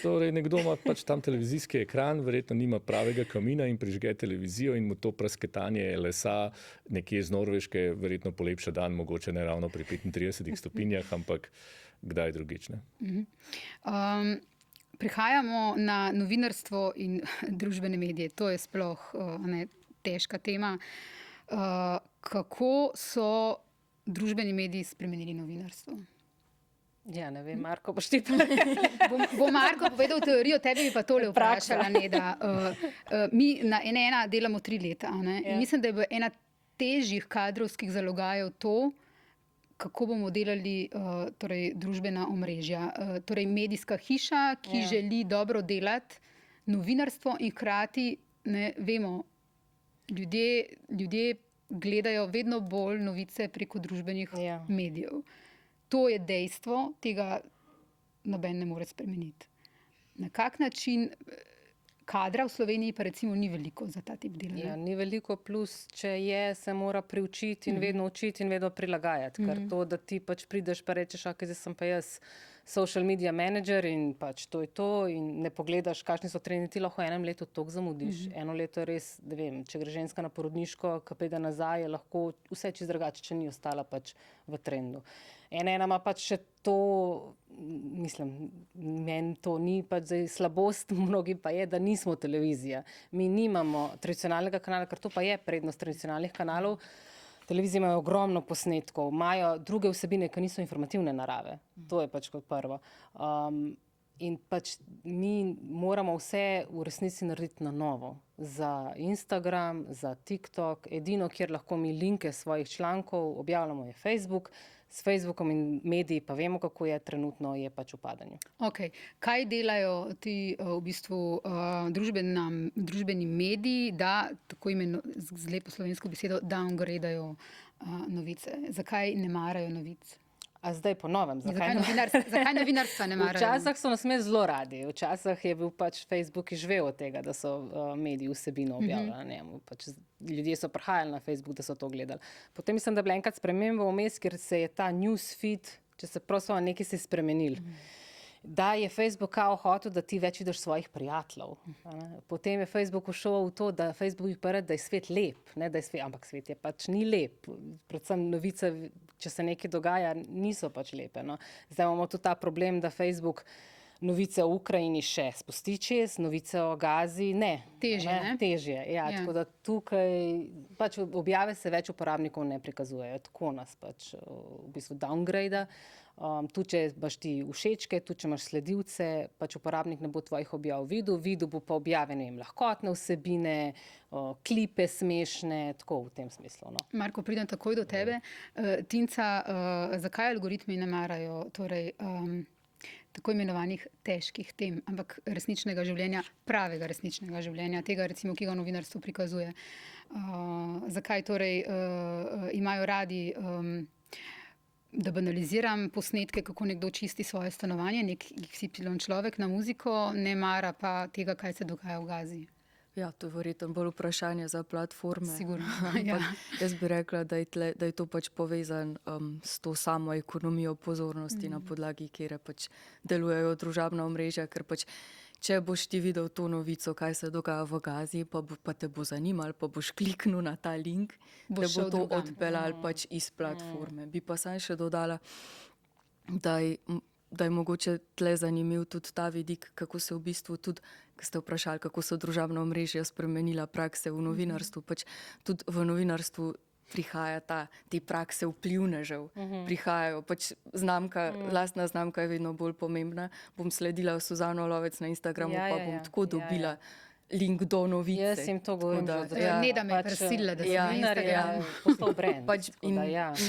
Torej, nekdo ima pač tam televizijski ekran, verjetno nima pravega kamina in prižge televizijo in mu to prasketanje lesa nekje z Norveške verjetno polepša dan, mogoče ne ravno pri 35 stopinjah, ampak kdaj drugič. Prihajamo na novinarstvo in družbene medije. To je sploh težka tema. Kako so družbeni mediji spremenili novinarstvo? Ja, ne vem, Marko, boš ti to Bo Marko povedal teorijo, tebi bi pa tole vprašala, Neda. Mi na N1 delamo 3 leta. In mislim, da je ena težjih kadrovskih zalogajev to, kako bomo delali torej, družbena omrežja. Torej, medijska hiša, ki želi dobro delati novinarstvo in hkrati, vemo, ljudje gledajo vedno bolj novice preko družbenih medijev. To je dejstvo, tega noben ne more spremeniti. Na kak način kadra v Sloveniji pa recimo ni veliko za ta tip dela? Ja, ni veliko, plus če se mora priučiti in vedno učiti in vedno prilagajati. Ker to, da ti pač prideš pa rečeš, zdaj sem pa jaz social media manager in pač to je to in ne pogledaš, kakšni so trendi, ti lahko v enem letu toliko zamudiš. Eno leto je res, ne vem, če gre ženska na porodniško, ko pride nazaj, je lahko vse čisto drugače, če ni ostala pač v trendu. Ena ima pač še to, mislim, meni to ni pač zdaj slabost, mnogi pa je, da nismo televizija. Mi nimamo tradicionalnega kanala, ker to pa je prednost tradicionalnih kanalov. Televizije imajo ogromno posnetkov, imajo druge vsebine, ki niso informativne narave. To je pač kot prvo. In pač mi moramo vse v resnici narediti na novo. Za Instagram, za TikTok, edino, kjer lahko mi linke svojih člankov objavljamo, je Facebook. S Facebookom in mediji pa vemo, kako je trenutno, je pač v padanju. Okay. Kaj delajo ti v bistvu družbeni mediji, da tako z lepo slovensko besedo downgradajo novice? Zakaj ne marajo novic? A zdaj po novem. Zakaj novinarstva ne marajo? Včasih so nas imeli zelo radi. Včasih je bil pač Facebook izživel od tega, da so mediji vsebino objavljali. Pač ljudje so prihajali na Facebook, da so to gledali. Potem mislim, da je bila enkrat sprememba vmes, ker se je ta newsfeed, če se prav spomnim, nekaj se je spremenil. Da je Facebook kao hotel, da ti več vidiš svojih prijateljev. Potem je Facebook ušel v to, da Facebook prvi, da je svet lep, ne, da je svet, ampak svet je pač ni lep. Predvsem novice, če se nekaj dogaja, niso pač lepe. No. Zdaj imamo tudi ta problem, da Facebook novice o Ukrajini še spusti čez, novice o Gazi ne. Težje, ne? Težje, ja. Tako da tukaj pač objave se več uporabnikov ne prikazujejo. Tako nas pač v bistvu downgrade. Tu, če imaš ti všečke, tu, če imaš sledilce, pač uporabnik ne bo tvojih objav videl bo pa objave, ne vem, lahkotne vsebine, klipe smešne, tako v tem smislu. No. Marko, pridem takoj do tebe. Tinca, zakaj algoritmi ne marajo torej, tako imenovanih težkih tem, ampak resničnega življenja, pravega resničnega življenja, tega recimo, ki ga novinarstvo prikazuje? Zakaj torej imajo radi... Da banaliziram posnetke, kako nekdo čisti svoje stanovanje, nek XY človek na muziko, ne mara pa tega, kaj se dogaja v Gazi. Ja, to je verjetno bolj vprašanje za platforme. Sigurno, Jaz bi rekla, da je to pač povezan s to samo ekonomijo pozornosti, na podlagi kjer pač delujejo družabna omrežja, ker pač če boš ti videl to novico, kaj se dogaja v Gazi, pa te bo zanimalo, pa boš kliknil na ta link, da bo to odpeljal pač iz platforme. Bi pa sam še dodala, da je mogoče tle zanimiv tudi ta vidik, kako se v bistvu tudi, ko ste vprašali, kako so družabna omrežja spremenila prakse v novinarstvu, pač tudi v novinarstvu prihaja te prakse vplivnežev. Prihajajo, pač lastna znamka je vedno bolj pomembna. Bom sledila Suzano Lovec na Instagramu, pa bom tako dobila link do novice. Jaz jim to govorim. Ne, da me prisila, da sem na Instagramu. Postal brand. In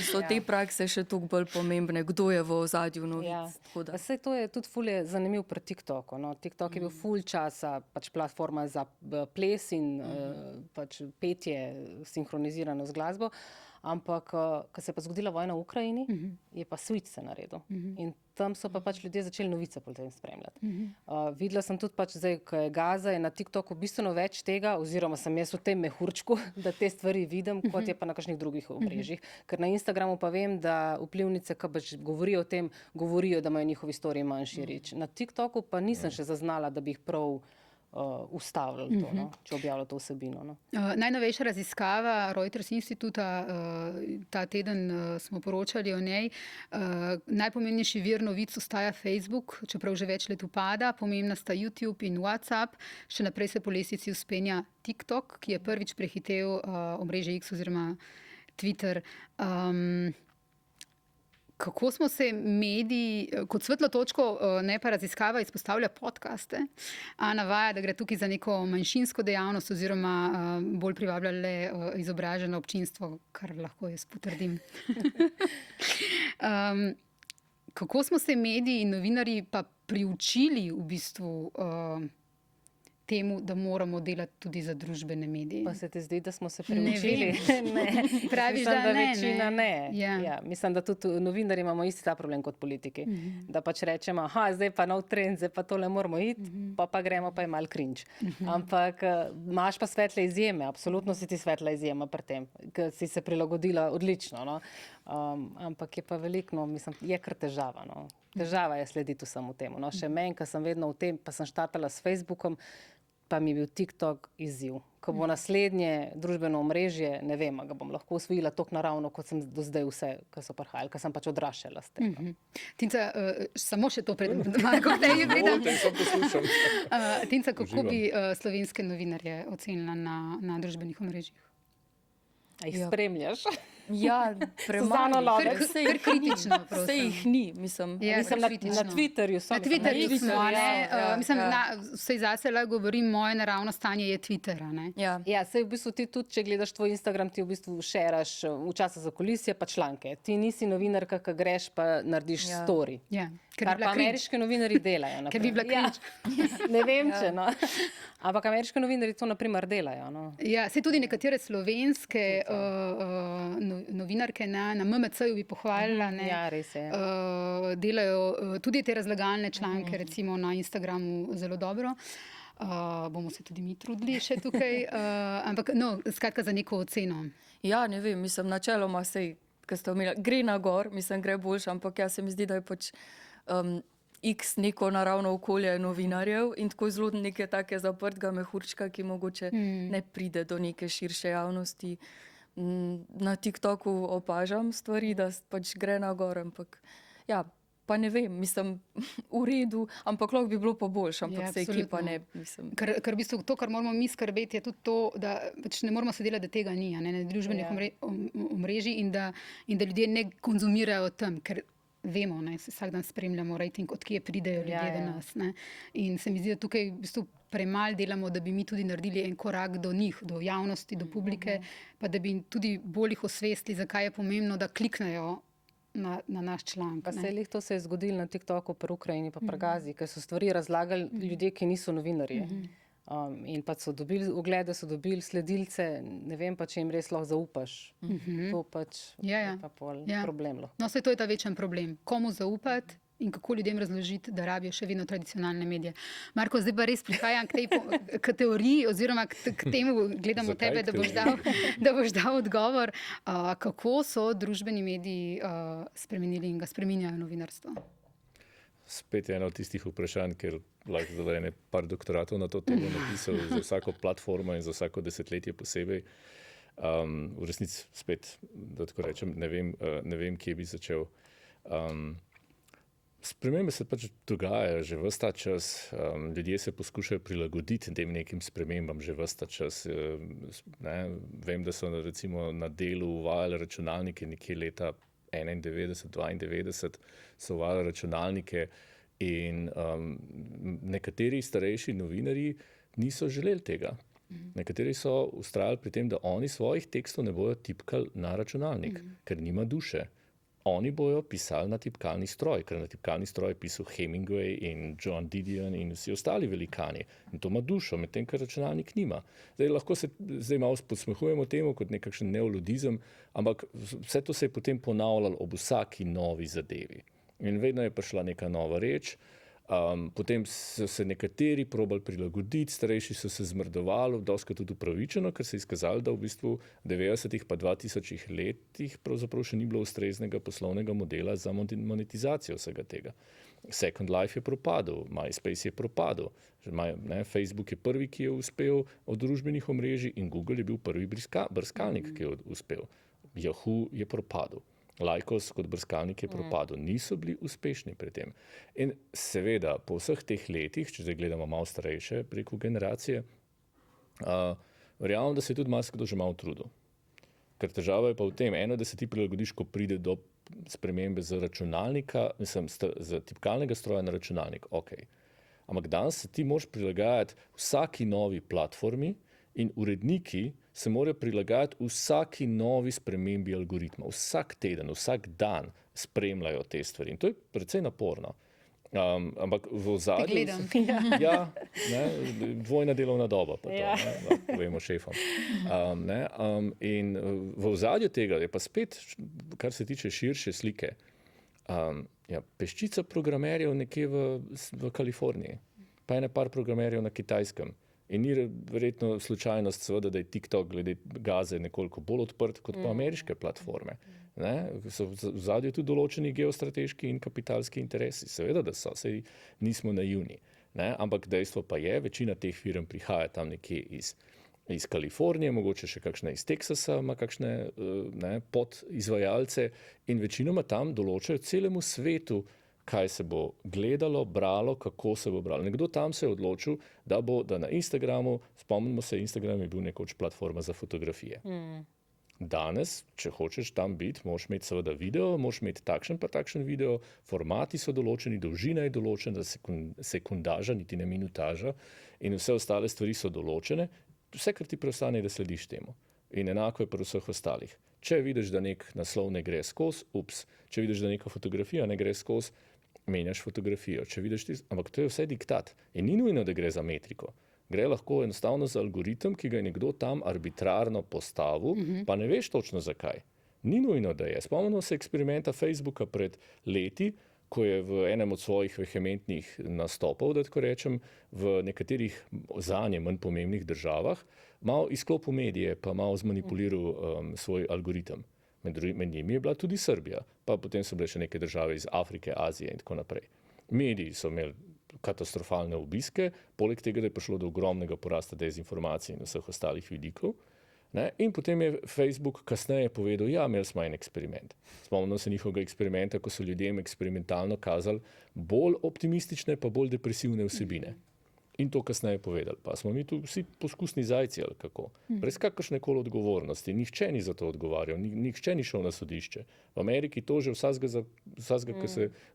so te prakse še toliko bolj pomembne, kdo je v ozadju novic. Saj to je tudi ful zanimiv pri TikToku. No. TikTok je bil ful časa pač platforma za ples in pač petje sinhronizirano z glasbo. Ampak, ko se je pa zgodila vojna v Ukrajini, je pa switch se naredil. In tam so pa pač ljudje začeli novice potem spremljati. Videla sem tudi pač zdaj, ko je Gaza, je na TikToku bistveno več tega, oziroma sem jaz v tem mehurčku, da te stvari vidim, kot je pa na kakšnih drugih omrežjih. Ker na Instagramu pa vem, da vplivnice, ki pač govorijo o tem, govorijo, da imajo njihovi storiji manjši reč. Na TikToku pa nisem še zaznala, da bi jih prav ustavljali to, no? Če objavljajo to vsebino. No? Najnovejša raziskava Reuters instituta, ta teden smo poročali o njej. Najpomembnejši vir novic ostaja Facebook, čeprav že več let upada. Pomembna sta YouTube in WhatsApp. Še naprej se po lestvici vzpenja TikTok, ki je prvič prehitel omrežje X oziroma Twitter. Kako smo se mediji, kot svetlo točko, ne pa raziskava, izpostavlja podcaste, a navaja, da gre tukaj za neko manjšinsko dejavnost oziroma bolj privablja le izobraženo občinstvo, kar lahko jaz potrdim. Kako smo se mediji in novinarji pa priučili v bistvu temu, da moramo delati tudi za družbene medije? Pa se ti zdi, da smo se priučili? Ne. Praviš, mislim, da ne. Večina ne. Ja. Ja, mislim, da tudi novinarji imamo isti ta problem kot politiki. Da pač rečemo, zdaj pa nov trend, zdaj pa tole moramo iti, pa gremo, pa je mal cringe. Ampak imaš pa svetle izjeme, absolutno si ti svetla izjema pri tem, ker si se prilagodila odlično. No? Ampak je pa veliko, no, mislim, je kar težava. No? Težava je slediti vsemu temu. No? Še meni, ko sem vedno v tem, pa sem štartala s Facebookom, pa mi je bil TikTok izziv. Ko bo naslednje družbeno omrežje, ne vem, ga bom lahko osvojila tako naravno, kot sem do zdaj vse, ko so prihajali, ker sem pač odraščala s tem. Tinca, samo še to predem, Marko, da je gledam. Tinca, kako bi slovenske novinarje ocenila na družbenih omrežjih? A jih spremljaš? Ja, Suzano Lovec. Kar kritično, prosim. Vse jih ni, mislim. Ja, Mislim, na Twitterju so. Na Twitterju smo, ne? Ja. Mislim, vsej zase lahko govorim, moje naravno stanje je Twittera, ne? Ja. Ja, sej v bistvu ti tudi, če gledaš tvoj Instagram, ti v bistvu šeraš včasih za kulisje pa članke. Ti nisi novinarka, ki greš pa narediš story. Ja. Kar pa ameriški novinarji delajo. Ker bi bila cringe. Ja. Ne vem, če, no. Ampak ameriški novinarji to naprimer delajo. No. Ja, se tudi nekatere slovenske novinarke na MMC-ju bi pohvalila, ne? Ja, res je. Delajo tudi te razlagalne članke, recimo na Instagramu zelo dobro. Bomo se tudi mi trudili še tukaj. Ampak, no, skratka za neko oceno. Ja, ne vem, mislim, načeloma sej, ko ste omenili, gre na gor, mislim, gre boljše, ampak ja se mi zdi, da je pač X neko naravno okolje novinarjev in tako zelo neke take zaprtega mehurčka, ki mogoče ne pride do neke širše javnosti. Na TikToku opažam stvari, da pač gre na gor, ampak ja, pa ne vem, mislim, v redu, ampak lahko bi bilo pa boljše, ampak se ekipa ne, mislim. Ker v bistvu to, kar moramo mi skrbeti, je tudi to, da pač ne moramo se delati, da tega ni, ne, na družbenih omrežij in da ljudje ne konzumirajo tam, ker vemo, ne, vsak dan spremljamo rating, od kje pridejo ljudje do nas. Ne. In se mi zdi, da tukaj v bistvu premalo delamo, da bi mi tudi naredili en korak do njih, do javnosti, do publike, pa da bi tudi bolj jih osvestili, zakaj je pomembno, da kliknejo na naš članek. Pa to se je zgodilo na TikToku pri Ukrajini pa pri Gazi, ker so stvari razlagali ljudje, ki niso novinarji. In pa so dobili oglede, so dobili sledilce, ne vem pa, če jim res lahko zaupaš. To pač je pa problem lahko. No, to je ta večen problem. Komu zaupati in kako ljudem razložiti, da rabijo še vedno tradicionalne medije. Marko, zdaj pa res prihajam k teoriji oziroma k temu, gledamo tebe, da boš dal odgovor. Kako so družbeni mediji spremenili in ga spreminjajo novinarstvo? Spet je eno od tistih vprašanj, ker lahko zdaj ene par doktoratov na to temo napisal za vsako platformo in za vsako desetletje posebej. V resnici spet, da tako rečem, ne vem, kje bi začel. Spremembe se pač dogajajo že ves ta čas. Ljudje se poskušajo prilagoditi tem nekim spremembam že ves ta čas. Vem, da so recimo na delu uvajali računalnike nekje leta 91-92 so uvajali računalnike in nekateri starejši novinarji niso želeli tega. Nekateri so vztrajali pri tem, da oni svojih tekstov ne bodo tipkali na računalnik, ker nima duše. oni bojo pisali na tipkalni stroj, ker na tipkalni stroj je pisal Hemingway in John Didion in vsi ostali velikani. In to ima dušo, medtem ker računalnik nima. Zdaj malo podsmehujemo temu kot nekakšen neoludizem, ampak vse to se je potem ponavljalo ob vsaki novi zadevi. In vedno je prišla neka nova reč. Potem so se nekateri probali prilagoditi, starejši so se zmrdovali, dostikrat tudi upravičeno, ker se je izkazalo, da v bistvu v 90-ih pa 2000-ih letih pravzaprav še ni bilo ustreznega poslovnega modela za monetizacijo vsega tega. Second Life je propadel, MySpace je propadel, Facebook je prvi, ki je uspel od družbenih omrežij in Google je bil prvi brskalnik, ki je uspel. Yahoo je propadel. Lycos kot brskalnik je propadel. Niso bili uspešni pri tem. In seveda, po vseh teh letih, če zdaj gledamo malo starejše preko generacije, verjamem, da se je tudi marsikdo že malo trudil. Ker težava je pa v tem, da se ti prilagodiš, ko pride do spremembe z računalnika, z tipkalnega stroja na računalnik. Okay. Ampak danes se ti moraš prilagajati vsaki novi platformi in uredniki se morajo prilagajati vsaki novi spremembi algoritma. Vsak teden, vsak dan spremljajo te stvari. In to je precej naporno. Ampak v ozadju... Ja, dvojna delovna doba, pa to, povemo šefom. In v ozadju tega je pa spet, kar se tiče širše slike, peščica programerjev nekje v Kaliforniji, pa ene par programerjev na Kitajskem. In ni verjetno slučajnost, seveda, da je TikTok glede Gaze nekoliko bolj odprt kot pa ameriške platforme. So v zadju tudi določeni geostrateški in kapitalski interesi. Seveda, da so, saj nismo naivni. Ampak dejstvo pa je, večina teh firm prihaja tam nekje iz Kalifornije, mogoče še kakšne iz Teksasa, ima kakšne podizvajalce in večinoma tam določajo celemu svetu, kaj se bo gledalo, bralo, kako se bo bralo. Nekdo tam se je odločil, da na Instagramu, spomnimo se, Instagram je bil nekoč platforma za fotografije. Danes, če hočeš tam biti, moraš imeti seveda video, moraš imeti takšen pa takšen video, formati so določeni, dolžina je določena, sekundaža, niti ne minutaža in vse ostale stvari so določene. Vse, kar ti preostane, je, da slediš temu. In enako je pri vseh ostalih. Če vidiš, da nek naslov ne gre skozi, če vidiš, da neka fotografija ne gre skozi, menjaš fotografijo. Ampak to je vse diktat. In ni nujno, da gre za metriko. Gre lahko enostavno za algoritem, ki ga je nekdo tam arbitrarno postavil, pa ne veš točno zakaj. Ni nujno, da je. Spomnimo se eksperimenta Facebooka pred leti, ko je v enem od svojih vehementnih nastopov, da tako rečem, v nekaterih zanje manj pomembnih državah, malo izklopil medije, pa malo zmanipuliral svoj algoritem. Med njimi je bila tudi Srbija, pa potem so bile še neke države iz Afrike, Azije in tako naprej. Mediji so imeli katastrofalne obiske, poleg tega, da je prišlo do ogromnega porasta dezinformacij in vseh ostalih vidikov. In potem je Facebook kasneje povedal, imeli smo en eksperiment. Spomnimo se njihovega eksperimenta, ko so ljudem eksperimentalno kazali bolj optimistične, pa bolj depresivne vsebine. In to kasneje povedali. Pa smo mi tu vsi poskusni zajci ali kako. Brez kakršne koli odgovornosti. Nihče ni za to odgovarjal, nihče ni šel na sodišče. V Ameriki to že vsazga,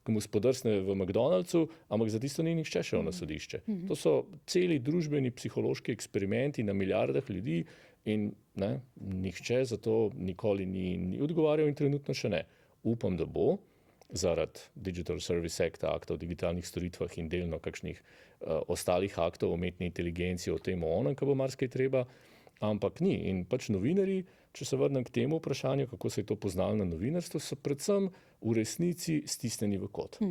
ki mu spodrsne v McDonald'su, ampak za tisto ni nihče šel na sodišče. To so celi družbeni psihološki eksperimenti na milijardah ljudi in nihče za to nikoli ni odgovarjal in trenutno še ne. Upam, da bo zaradi Digital Service Acta, akta o digitalnih storitvah in delno kakšnih ostalih aktov o umetni inteligenci, o tem onem, kaj bo marsikaj treba, ampak ni. In pač novinarji, če se vrnem k temu vprašanju, kako se je to poznalo na novinarstvu, so predvsem v resnici stisnjeni v kot.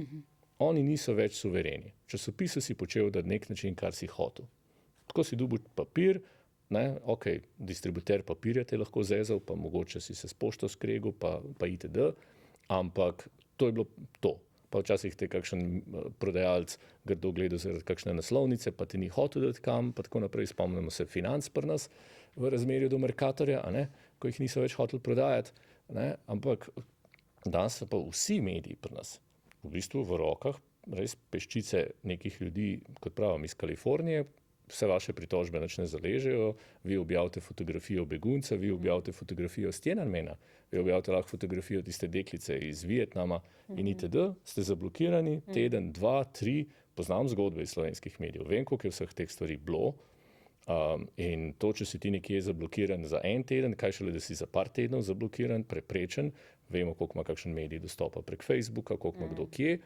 Oni niso več suvereni. Časopis si počel na nek način, kar si hotel. Tako si dobil papir, distributer papirja te lahko zezal, pa mogoče si se s pošto skregal, pa itd., ampak to je bilo to. Pa včasih te kakšen prodajalec grdo gledal zaradi kakšne naslovnice, pa ti ni hotel dati kam, pa tako naprej. Spomnimo se Financ pri nas v razmerju do Mercatorja, ko jih niso več hoteli prodajati. Ampak danes so pa vsi mediji pri nas v bistvu v rokah res peščice nekih ljudi, kot pravim, iz Kalifornije. Vse vaše pritožbe nič ne zaležejo, vi objavite fotografijo begunca, vi objavite fotografijo s Tiananmena, vi objavite lahko fotografijo tiste deklice iz Vietnama in itd. Ste zablokirani teden, 2, 3, poznam zgodbe iz slovenskih medijev, vem, koliko je vseh teh stvari bilo in to, če si ti nekje zablokiran za en teden, kaj šele, da si za par tednov zablokiran, preprečen, vemo, koliko ima kakšen medij dostopa prek Facebooka, koliko ima kdo kje.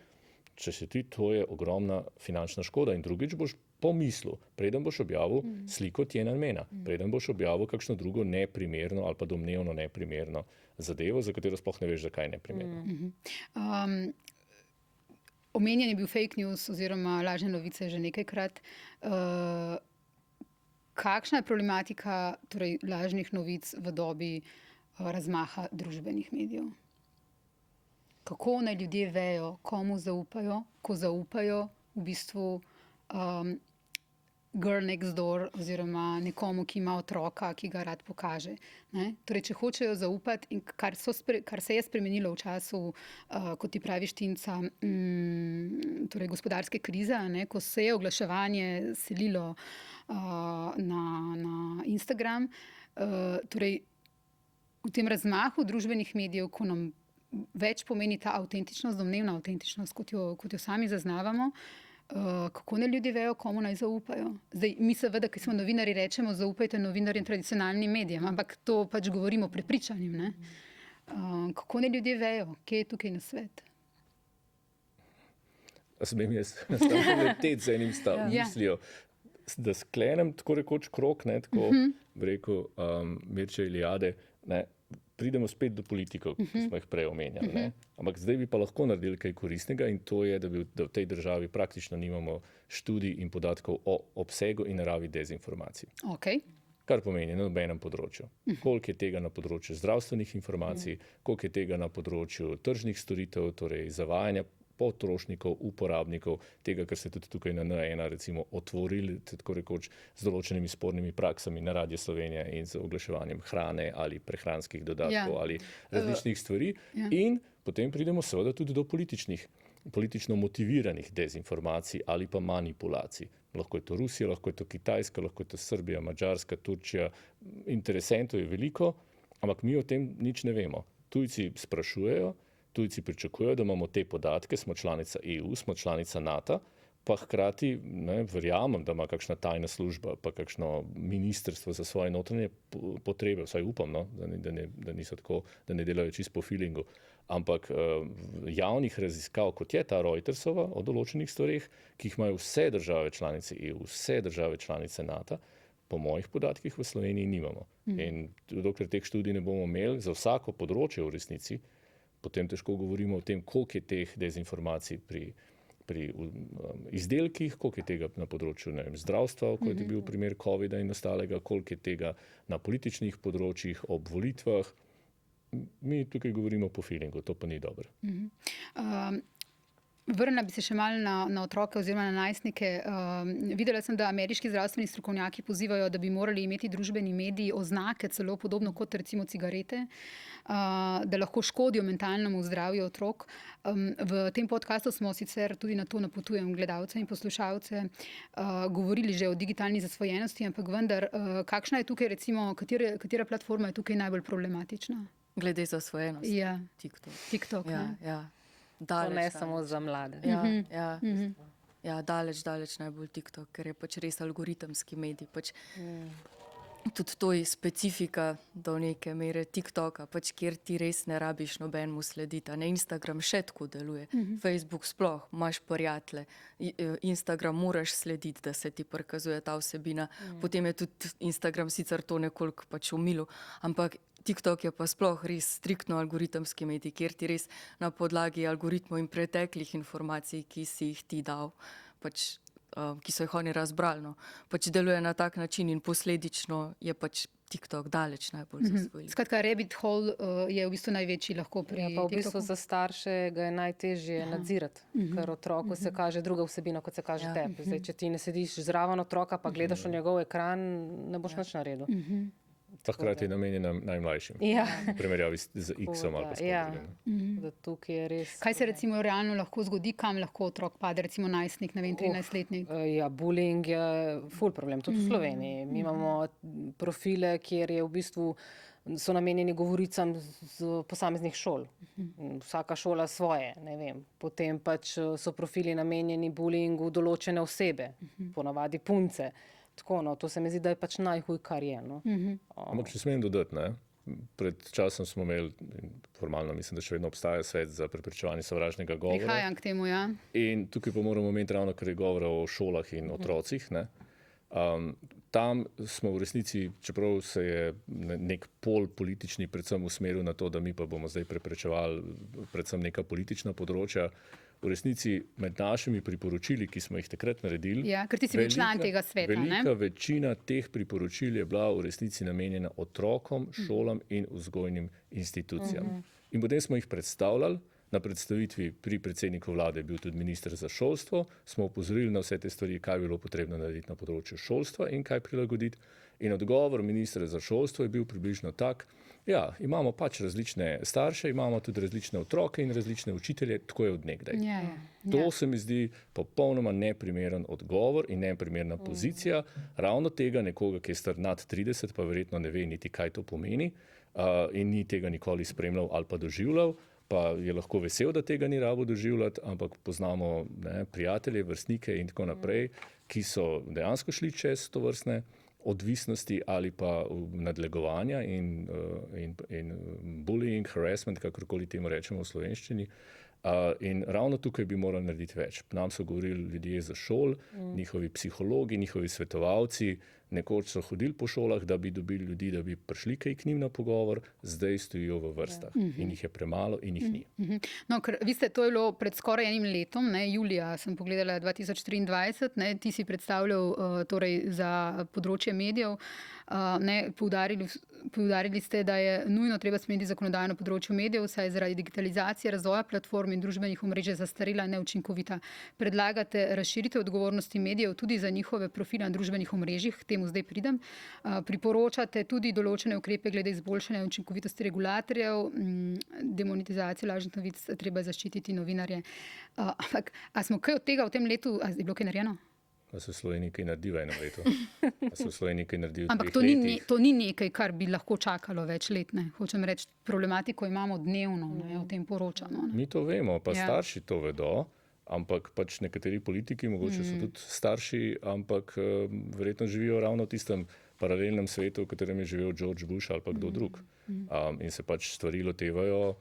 Če se ti, to je ogromna finančna škoda in drugič boš pomislil, preden boš objavil sliko Tiananmena, preden boš objavil kakšno drugo neprimerno ali pa domnevno neprimerno zadevo, za katero sploh ne veš, zakaj je neprimerno. Omenjen je bil fake news oziroma lažne novice že nekajkrat. Kakšna je problematika torej, lažnih novic v dobi razmaha družbenih medijev? Kako naj ljudje vejo, komu zaupajo, ko zaupajo v bistvu girl next door oziroma nekomu, ki ima otroka, ki ga rad pokaže. Ne? Torej, če hočejo zaupati, in kar se je spremenilo v času, kot ti praviš, Tinca, torej gospodarske krize, ne? Ko se je oglaševanje selilo na Instagram, torej v tem razmahu družbenih medijev, ko nam več pomeni ta avtentičnost, domnevna avtentičnost, kot jo sami zaznavamo, kako ne ljudje vejo, komu naj zaupajo. Zdaj, mi seveda, ki smo novinarji, rečemo, zaupajte novinarjem tradicionalnim medijem, ampak to pač govorimo prepričanjem. Ne? Kako ne ljudje vejo, kje je tukaj na svet? Smem jaz leteti z enim mislijo, da sklenem tako rekoč krog, ne, tako bi rekel Mirče Iliade, ne, pridemo spet do politikov, ki smo jih prej omenjali. Ne? Ampak zdaj bi pa lahko naredili kaj koristnega in to je, da v tej državi praktično nimamo študij in podatkov o obsegu in naravi dezinformacij. Okay. Kar pomeni na nobenem področju. Koliko je tega na področju zdravstvenih informacij, koliko je tega na področju tržnih storitev, torej zavajanja potrošnikov, uporabnikov, tega, kar ste tudi tukaj na N1 recimo otvorili, tako rekoč z določenimi spornimi praksami na Radio Slovenija in z oglaševanjem hrane ali prehranskih dodatkov ali različnih stvari. In potem pridemo seveda tudi do politično motiviranih dezinformacij ali pa manipulacij. Lahko je to Rusija, lahko je to Kitajska, lahko je to Srbija, Madžarska, Turčija. Interesentov je veliko, ampak mi o tem nič ne vemo. Tujci sprašujejo, tujci pričakujejo, da imamo te podatke, smo članica EU, smo članica NATO, pa hkrati verjamem, da ima kakšna tajna služba, pa kakšno ministrstvo za svoje notranje potrebe, vsaj upam, no, da niso tako, da ne delajo čisto po feelingu. Ampak javnih raziskav, kot je ta Reutersova o določenih stvareh, ki jih imajo vse države članice EU, vse države članice NATO, po mojih podatkih v Sloveniji nimamo. In dokler teh študij ne bomo imeli za vsako področje v resnici, potem težko govorimo o tem, koliko je teh dezinformacij pri izdelkih, koliko je tega na področju zdravstva, kot je bil primer COVID-a in ostalega, koliko je tega na političnih področjih, ob volitvah. Mi tukaj govorimo po feelingu, to pa ni dobro. Vrnila bi se še malo na otroke oziroma na najstnike. Videla sem, da ameriški zdravstveni strokovnjaki pozivajo, da bi morali imeti družbeni mediji oznake celo podobno kot recimo cigarete, da lahko škodijo mentalnemu zdravju otrok. V tem podcastu smo sicer tudi na to napotujem gledalce in poslušalce, govorili že o digitalni zasvojenosti, ampak vendar, kakšna je tukaj recimo, katera platforma je tukaj najbolj problematična? Glede zasvojenosti. Ja. TikTok. Ja. To ne samo za mlade. Ja, daleč najbolj TikTok, ker je pač res algoritemski medij. Pač tudi to je specifika do neke mere TikToka, pač kjer ti res ne rabiš nobenemu slediti. Ne, Instagram še tako deluje, Facebook sploh, imaš prijatelje, Instagram moraš slediti, da se ti prikazuje ta vsebina. Potem je tudi Instagram sicer to nekoliko pač umilil, ampak TikTok je pa sploh res striktno algoritemski medij, kjer ti res na podlagi algoritmov in preteklih informacij, ki si jih ti dal, pač, ki so jih oni razbrali, no, pač deluje na tak način in posledično je pač TikTok daleč najbolj zasvojil. Skratka, rabbit hole je v bistvu največji lahko pri TikToku. Pa v bistvu za starše ga je najtežje nadzirati, ker otroku se kaže druga vsebina, kot se kaže tebi. Zdaj, če ti ne sediš zraven otroka, pa gledaš v njegov ekran, ne boš nič naredil. Pa hkrati je namenjena najmlajšim, v primerjavi z X-om ali pa s Covidom. Kaj se recimo realno lahko zgodi, kam lahko otrok pade, recimo najstnik, ne vem, 13-letnik? Bullying je ful problem, tudi v Sloveniji. Mi imamo profile, kjer je v bistvu so namenjeni govoricam z posameznih šol. Vsaka šola svoje, ne vem. Potem pač so profili namenjeni bullyingu določene osebe, ponavadi punce. Tako, no, to se mi zdi, da je pač najhuj, kar je. No. Ampak če smem dodati, ne? Pred časom smo imeli, formalno mislim, da še vedno obstaja svet za preprečevanje sovražnega govora. Prihajam k temu, ja. In tukaj pa moramo imeti ravno, kar je govora o šolah in otrocih. Ne? Tam smo v resnici, čeprav se je nek pol politični predvsem usmeril na to, da mi pa bomo zdaj preprečevali predvsem neka politična področja, v resnici med našimi priporočili, ki smo jih takrat naredili, Ja, ker ti si bil član tega sveta, ne? velika večina teh priporočil je bila v resnici namenjena otrokom, šolam in vzgojnim institucijam. In potem smo jih predstavljali. Na predstavitvi pri predsedniku vlade je bil tudi minister za šolstvo, smo opozorili na vse te stvari, kaj bi bilo potrebno narediti na področju šolstva in kaj prilagoditi. In odgovor ministra za šolstvo je bil približno tak, ja, imamo pač različne starše, imamo tudi različne otroke in različne učitelje, tako je od nekdaj. Ja. To se mi zdi popolnoma neprimeren odgovor in neprimerna pozicija ravno tega nekoga, ki je star nad 30, pa verjetno ne ve niti, kaj to pomeni in ni tega nikoli spremljal ali pa doživljal. Pa je lahko vesel, da tega ni rabo doživljati, ampak poznamo prijatelje, vrstnike in tako naprej, ki so dejansko šli čez to vrstne odvisnosti ali pa nadlegovanja in bullying, harassment, kakorkoli temu rečemo v slovenščini. In ravno tukaj bi morali narediti več. Nam so govorili ljudje za šol, njihovi psihologi, njihovi svetovalci, nekoč so hodili po šolah, da bi dobili ljudi, da bi prišli kaj k njim na pogovor, zdaj stojijo v vrstah in jih je premalo in jih ni. No, ker vi ste, to je bilo pred skoraj enim letom, ne, julija sem pogledala 2023, ne, ti si predstavljal torej za področje medijev, poudarili ste, da je nujno treba spremeniti zakonodajo na področju medijev, saj je zaradi digitalizacije, razvoja platform in družbenih omrežij zastarela in neučinkovita. Predlagate razširitev odgovornosti medijev tudi za njihove profile na družbenih omrežjih, k temu zdaj pridem. Priporočate tudi določene ukrepe glede izboljšanja učinkovitosti regulatorjev, demonetizacijo lažnih novic, treba zaščititi novinarje. Ampak, a smo kaj od tega v tem letu, a je bilo kaj narejeno? Da se v Sloveniji kaj naredi v enem letu. Da se v Sloveniji kaj naredi v 3 Ampak letih. to ni nekaj, kar bi lahko čakalo več let. Ne? Hočem reči, problematiko imamo dnevno, ne, o tem poročamo. Ne? Mi to vemo, pa Ja. starši to vedo, ampak pač nekateri politiki, mogoče so tudi starši, ampak verjetno živijo ravno v tistem paralelnem svetu, v katerem je živel George Bush ali pa kdo drug. In se pač stvari lotevajo,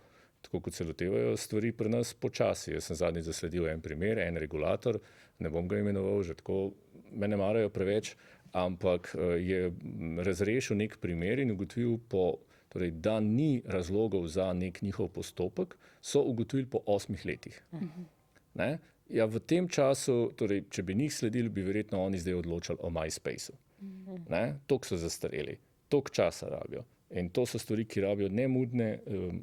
tako kot se lotevajo stvari pri nas počasi. Jaz sem zadnjič zasledil en primer, en regulator, ne bom ga imenoval, že tako me ne marajo preveč, ampak je razrešil nek primer in ugotovil torej, da ni razlogov za nek njihov postopek, so ugotovili po 8 letih. Ne? Ja, v tem času, torej, če bi njih sledili, bi verjetno oni zdaj odločali o MySpaceu. Toliko so zastareli, toliko časa rabijo. In to so stvari, ki rabijo nemudne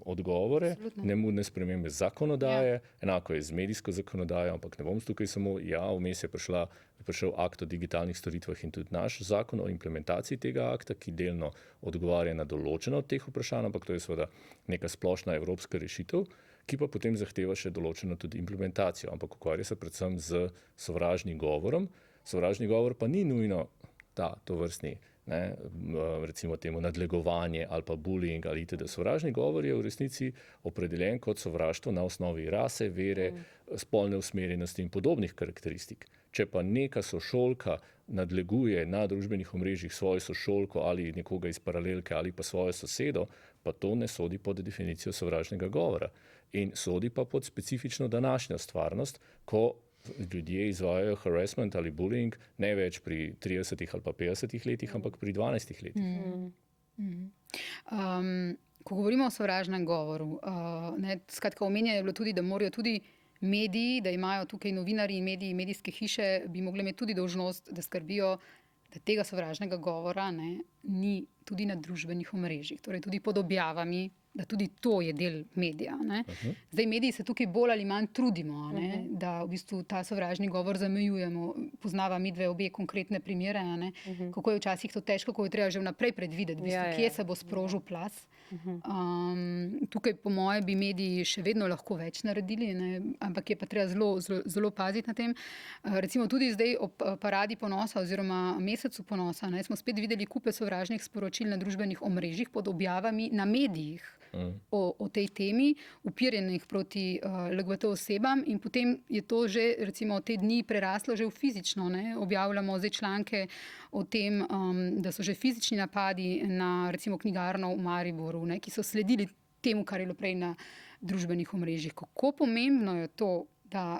odgovore, nemudne spremembe zakonodaje, enako je z medijsko zakonodajo, ampak ne bom tukaj samo, vmes je prišel akt o digitalnih storitvah in tudi naš zakon o implementaciji tega akta, ki delno odgovarja na določeno od teh vprašanj, ampak to je seveda neka splošna evropska rešitev, ki pa potem zahteva še določeno tudi implementacijo, ampak ukvarja se predvsem z sovražnim govorom. Sovražni govor pa ni nujno to vrstni, recimo temu nadlegovanje ali pa bullying ali itd. Sovražni govor je v resnici opredeljen kot sovraštvo na osnovi rase, vere, spolne usmerjenosti in podobnih karakteristik. Če pa neka sošolka nadleguje na družbenih omrežjih svojo sošolko ali nekoga iz paralelke ali pa svojo sosedo, pa to ne sodi pod definicijo sovražnega govora. In sodi pa pod specifično današnjo stvarnost, ko ljudje izvajajo harassment ali bullying ne več pri 30 ali pa 50 letih, ampak pri 12 letih. Ko govorimo o sovražnem govoru, skratka omenjeno je bilo tudi, da morajo tudi mediji, da imajo tukaj novinarji in mediji, medijske hiše, bi mogli imeti tudi dolžnost, da skrbijo, da tega sovražnega govora ni tudi na družbenih omrežjih, torej tudi pod objavami, da tudi to je del medija. Zdaj mediji se tukaj bolj ali manj trudimo, da v bistvu ta sovražni govor zamejujemo. Poznava midve obe konkretne primere, kako je včasih to težko, ko je treba že vnaprej predvideti, kje se bo sprožil plaz. Tukaj po moje bi mediji še vedno lahko več naredili, ampak je pa treba zelo paziti na tem. Recimo tudi zdaj ob paradi ponosa oziroma mesecu ponosa smo spet videli kupe sovražnih sporočil na družbenih omrežjih pod objavami na medijih. o tej temi, upirjenih proti LGBT osebam, in potem je to že recimo te dni preraslo že v fizično. Ne? Objavljamo zdaj članke o tem, da so že fizični napadi na recimo knjigarno v Mariboru, ne? Ki so sledili temu, kar je bilo prej na družbenih omrežjih. Kako pomembno je to, da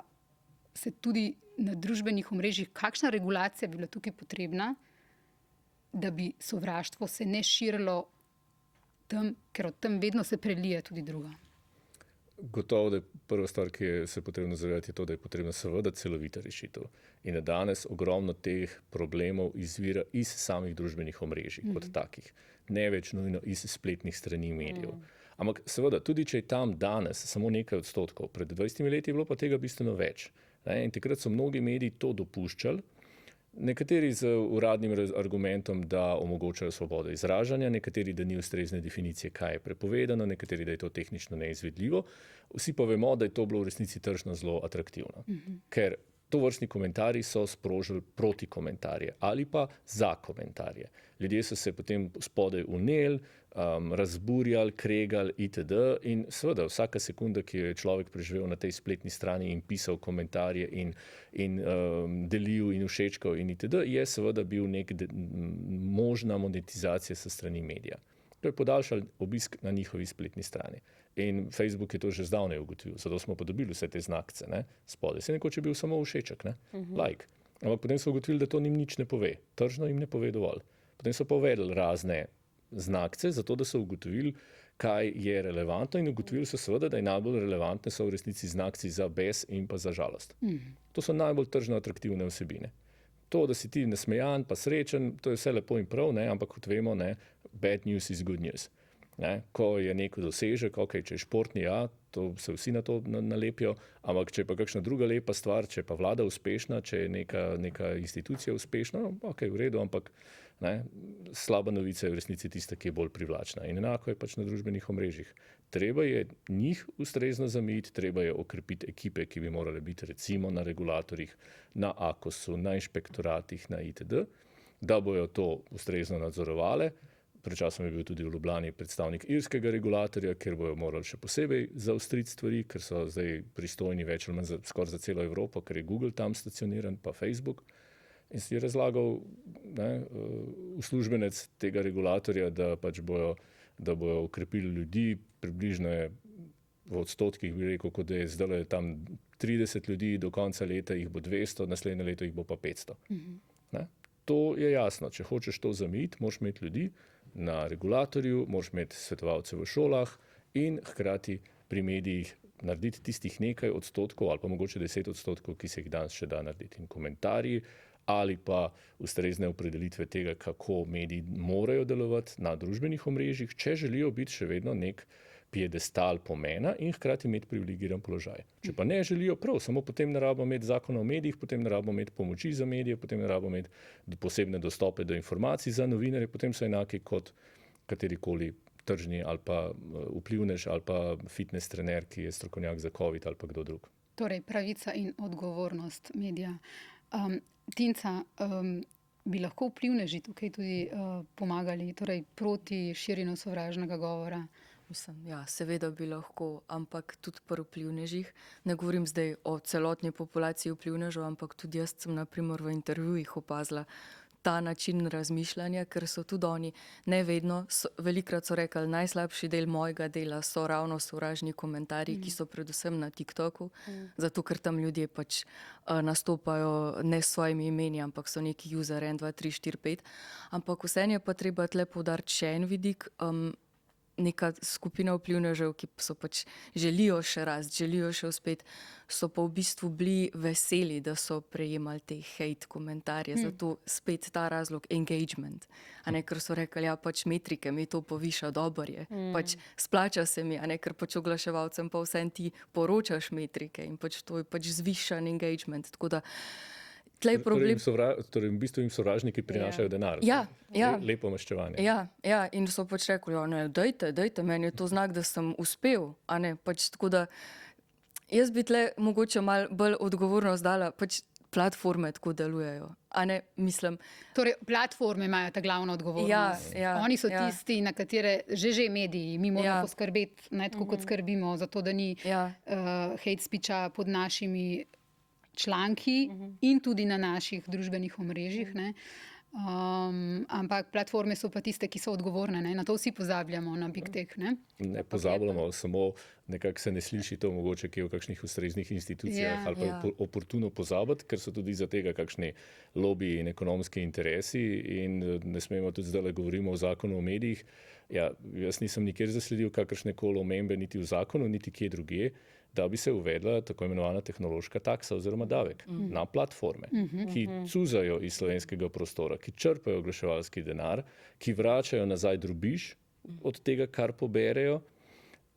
se tudi na družbenih omrežjih, kakšna regulacija bi bila tukaj potrebna, da bi sovraštvo se ne širilo tam, ker od tam vedno se prelije tudi druga. Gotovo, da je prva stvar, ki je se potrebno zavedati, je to, da je potrebna seveda celovita rešitev. In da danes ogromno teh problemov izvira iz samih družbenih omrežij kot takih. Ne več nujno iz spletnih strani medijev. Ampak seveda, tudi če je tam danes samo nekaj odstotkov, pred 20 leti je bilo pa tega bistveno več. Ne? In takrat so mnogi mediji to dopuščali, nekateri z uradnim argumentom, da omogočajo svobodo izražanja, nekateri, da ni ustrezne definicije, kaj je prepovedano, nekateri, da je to tehnično neizvedljivo. Vsi pa vemo, da je to bilo v resnici tržno zelo atraktivno. Ker tovrstni komentarji so sprožili proti komentarje ali pa za komentarje. Ljudje so se potem spodaj vneli, razburjali, kregali itd. In seveda vsaka sekunda, ki jo je človek preživel na tej spletni strani in pisal komentarje in delil in všečkal in itd., je seveda bil nek možna monetizacija sa strani medija. To je podaljšal obisk na njihovi spletni strani. In Facebook je to že zdavnaj ugotovil, zato smo pa dobili vse te znakce, ne, spodaj. Se nekoč je bil samo všeček, ne, like. Ampak potem so ugotovili, da to njim nič ne pove. Tržno jim ne pove dovolj. Potem so pa uvedli razne znakce, zato da so ugotovili, kaj je relevantno, in ugotovili so seveda, da je najbolj relevantne so v resnici znakci za bes in pa za žalost. To so najbolj tržno atraktivne vsebine. To, da si ti nasmejan pa srečen, to je vse lepo in prav, ne, ampak kot vemo, ne, bad news is good news. Ne, ko je neko dosežek, okay, če je športni, ja, to se vsi na to nalepijo, ampak če je pa kakšna druga lepa stvar, če je pa vlada uspešna, če je neka institucija uspešna, ok, v redu, ampak ne, slaba novica je v resnici tista, ki je bolj privlačna. In enako je pač na družbenih omrežjih. Treba je njih ustrezno zamejiti, treba je okrepiti ekipe, ki bi morale biti recimo na regulatorjih, na AKOS-u, na inšpektoratih, na itd., da bojo to ustrezno nadzorovale. Pred časom je bil tudi v Ljubljani predstavnik irskega regulatorja, kjer bojo morali še posebej zaostriti stvari, ker so zdaj pristojni več ali manj skoraj za celo Evropo, ker je Google tam stacioniran, pa Facebook. In si je razlagal, ne, uslužbenec tega regulatorja, da pač bojo okrepili ljudi, približno je v odstotkih, bi rekel, kot da je zdaj tam 30 ljudi, do konca leta jih bo 200, naslednje leto jih bo pa 500. Ne? To je jasno. Če hočeš to zamejiti, moraš imeti ljudi na regulatorju, moraš imeti svetovalce v šolah in hkrati pri medijih narediti tistih nekaj odstotkov ali pa mogoče 10%, ki se jih danes še da narediti. In komentarji ali pa ustrezne opredelitve tega, kako mediji morajo delovati na družbenih omrežjih, če želijo biti še vedno nek piedestal pomena in hkrati imeti privilegiran položaj. Če pa ne želijo, prav, samo potem ne rabimo imeti zakona o medijih, potem ne rabimo imeti pomoči za medije, potem ne rabimo imeti posebne dostope do informacij za novinarje, potem so enaki kot katerikoli tržni ali pa vplivnež ali pa fitness trener, ki je strokovnjak za COVID ali pa kdo drug. Torej, pravica in odgovornost medija. Tinca, bi lahko vplivneži tukaj tudi pomagali, torej proti širjenju sovražnega govora? Mislim, ja, seveda bi lahko, ampak tudi pri vplivnežih. Ne govorim zdaj o celotni populaciji vplivnežev, ampak tudi jaz sem na primer v intervjujih opazila ta način razmišljanja, ker so tudi oni ne vedno, velikokrat so rekli, najslabši del mojega dela so ravno sovražni komentarji, ki so predvsem na TikToku, zato ker tam ljudje pač nastopajo ne s svojimi imeni, ampak so neki user 1, 2, 3, 4, 5. Ampak vseeno je pa treba tle poudariti še en vidik, neka skupina vplivnežev, ki so pač želijo še rasti, želijo še uspeti, so pa v bistvu bili veseli, da so prejemali te hate komentarje. Zato spet ta razlog engagement. A ne, ker so rekli, ja, pač metrike mi to poviša, dobro je. Pač splača se mi, a ne, ker pač oglaševalcem pa vsem ti poročaš metrike in pač to je pač zvišan engagement. Tako da Torej v bistvu jim sovražniki prinašajo denar. Ja. Lepo maščevanje. Ja, in so pač rekli, ja, ne, dajte, meni je to znak, da sem uspel, a ne, pač tako da jaz bi tle mogoče malo bolj odgovornost dala, pač platforme tako delujejo. A ne, mislim, Torej, platforme imajo ta glavno odgovornost. Oni so tisti, na katere že mediji, mi moramo poskrbeti, ne, tako kot skrbimo, zato da ni hate speecha pod našimi članki in tudi na naših družbenih omrežjih. Ne. Ampak platforme so pa tiste, ki so odgovorne. Ne. Na to vsi pozabljamo, na Big Tech. Ne pozabljamo, samo nekako se ne sliši to mogoče, ki je v kakšnih ustreznih institucijah ali pa oportuno pozabiti, ker so tudi za tega kakšni lobiji in ekonomski interesi in ne smemo tudi zdaj govorimo o zakonu o medijih. Ja, jaz nisem nikjer zasledil kakršne koli omembe niti v zakonu, niti kje drugje, da bi se uvedla tako imenovana tehnološka taksa oziroma davek na platforme, ki cuzajo iz slovenskega prostora, ki črpajo oglaševalski denar, ki vračajo nazaj drobiž od tega, kar poberejo,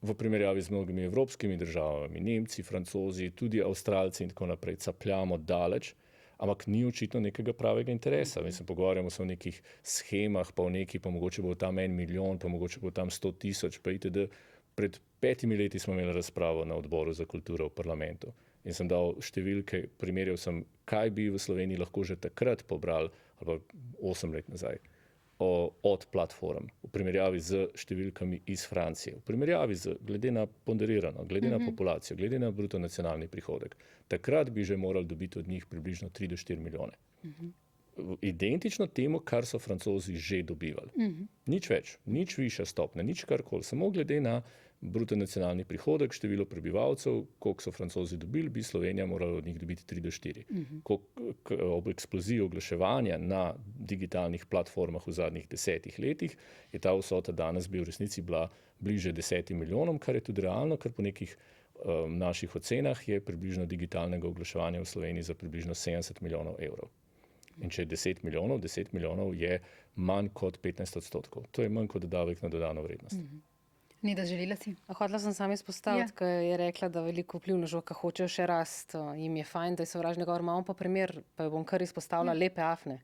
v primerjavi z mnogimi evropskimi državami, Nemci, Francozi, tudi Avstralci in tako naprej, capljamo daleč, ampak ni očitno nekega pravega interesa. Mislim, pogovarjamo se o nekih schemah, pa o neki, pa mogoče bo tam 1 milijon, pa mogoče bo tam 100 000, pa itd. Pred 5 leti smo imeli razpravo na odboru za kulturo v parlamentu in sem dal številke, primerjal sem, kaj bi v Sloveniji lahko že takrat pobrali, ali pa 8 let nazaj, od platform, v primerjavi z številkami iz Francije, v primerjavi z, glede na ponderirano, glede na populacijo, glede na bruto nacionalni prihodek. Takrat bi že morali dobiti od njih približno 3 do 4 milijone. Identično temu, kar so Francozi že dobivali. Nič več, nič višja stopnja, nič karkoli, samo glede na bruto nacionalni prihodek, število prebivalcev, koliko so Francozi dobili, bi Slovenija morala od njih dobiti 3 do 4. Ob eksploziji oglaševanja na digitalnih platformah v zadnjih 10 letih je ta vsota danes bi v resnici bila bliže 10 milijonom, kar je tudi realno, ker po nekih naših ocenah je približno digitalnega oglaševanja v Sloveniji za približno 70 milijonov evrov. In če je 10 milijonov je manj kot 15%. To je manj kot davek na dodano vrednost. Neda, želela si? Hotela sem samo izpostaviti, ker je rekla, da veliko vplivnežev, ki hočejo še rast, jim je fajn, da je sovražni govor. Imamo pa primer, pa jo bom kar izpostavila, Lepe Afne.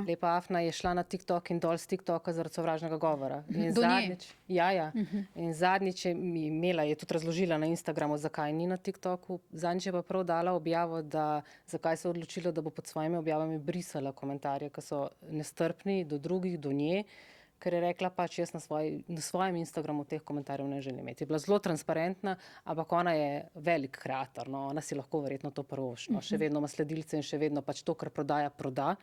Lepa Afna je šla na TikTok in dol z TikToka zaradi sovražnega govora. In zadnjič, in zadnjič je imela, je tudi razložila na Instagramu, zakaj ni na TikToku. Zadnjič je pa prav dala objavo, da zakaj se je odločila, da bo pod svojimi objavami brisala komentarje, ki so nestrpni do drugih, do nje. Ker je rekla, pač jaz na svojem Instagramu teh komentarjev ne želim imeti. Je bila zelo transparentna, ampak ona je velik kreator, no, ona si lahko verjetno to privošči. No. Še vedno ima sledilce in še vedno pač to, kar prodaja, proda.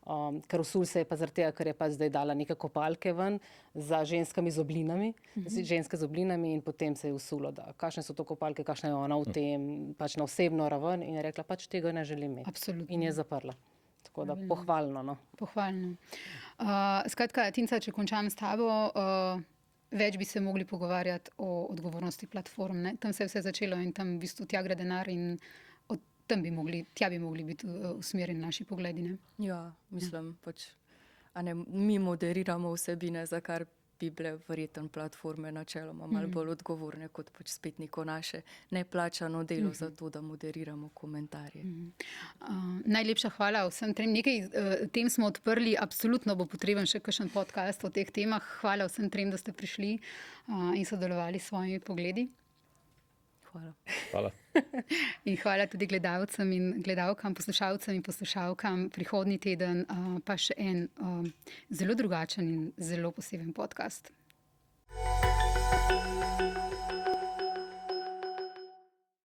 Ker usul se je pa zaradi tega, ker je pa zdaj dala neke kopalke ven za ženskami z oblinami, ženske z oblinami in potem se je usulo, da kakšne so to kopalke, kakšna je ona v tem, pač na osebno raven in je rekla, pač tega ne želim imeti. Absolutno. In je zaprla. Tako da pohvalno. No. Pohvalno. Skratka, Tinca, če končam s tabo, več bi se mogli pogovarjati o odgovornosti platform. Ne? Tam se je vse začelo in tam v bistvu tja gre denar in tja bi mogli biti usmerjeni naši pogledi. Ne? Ja, mislim, pač, mi moderiramo vsebine, za kar bi bile verjetno platforme načeloma malo bolj odgovorne, kot pač spet neko naše neplačano delo za to, da moderiramo komentarje. Najlepša hvala vsem trem. Nekaj tem smo odprli, absolutno bo potreben še kakšen podcast o teh temah. Hvala vsem trem, da ste prišli in sodelovali s svojimi pogledi. Hvala. In hvala tudi gledalcem in gledalkam, poslušalcem in poslušalkam. Prihodnji teden pa še en zelo drugačen in zelo poseben podcast.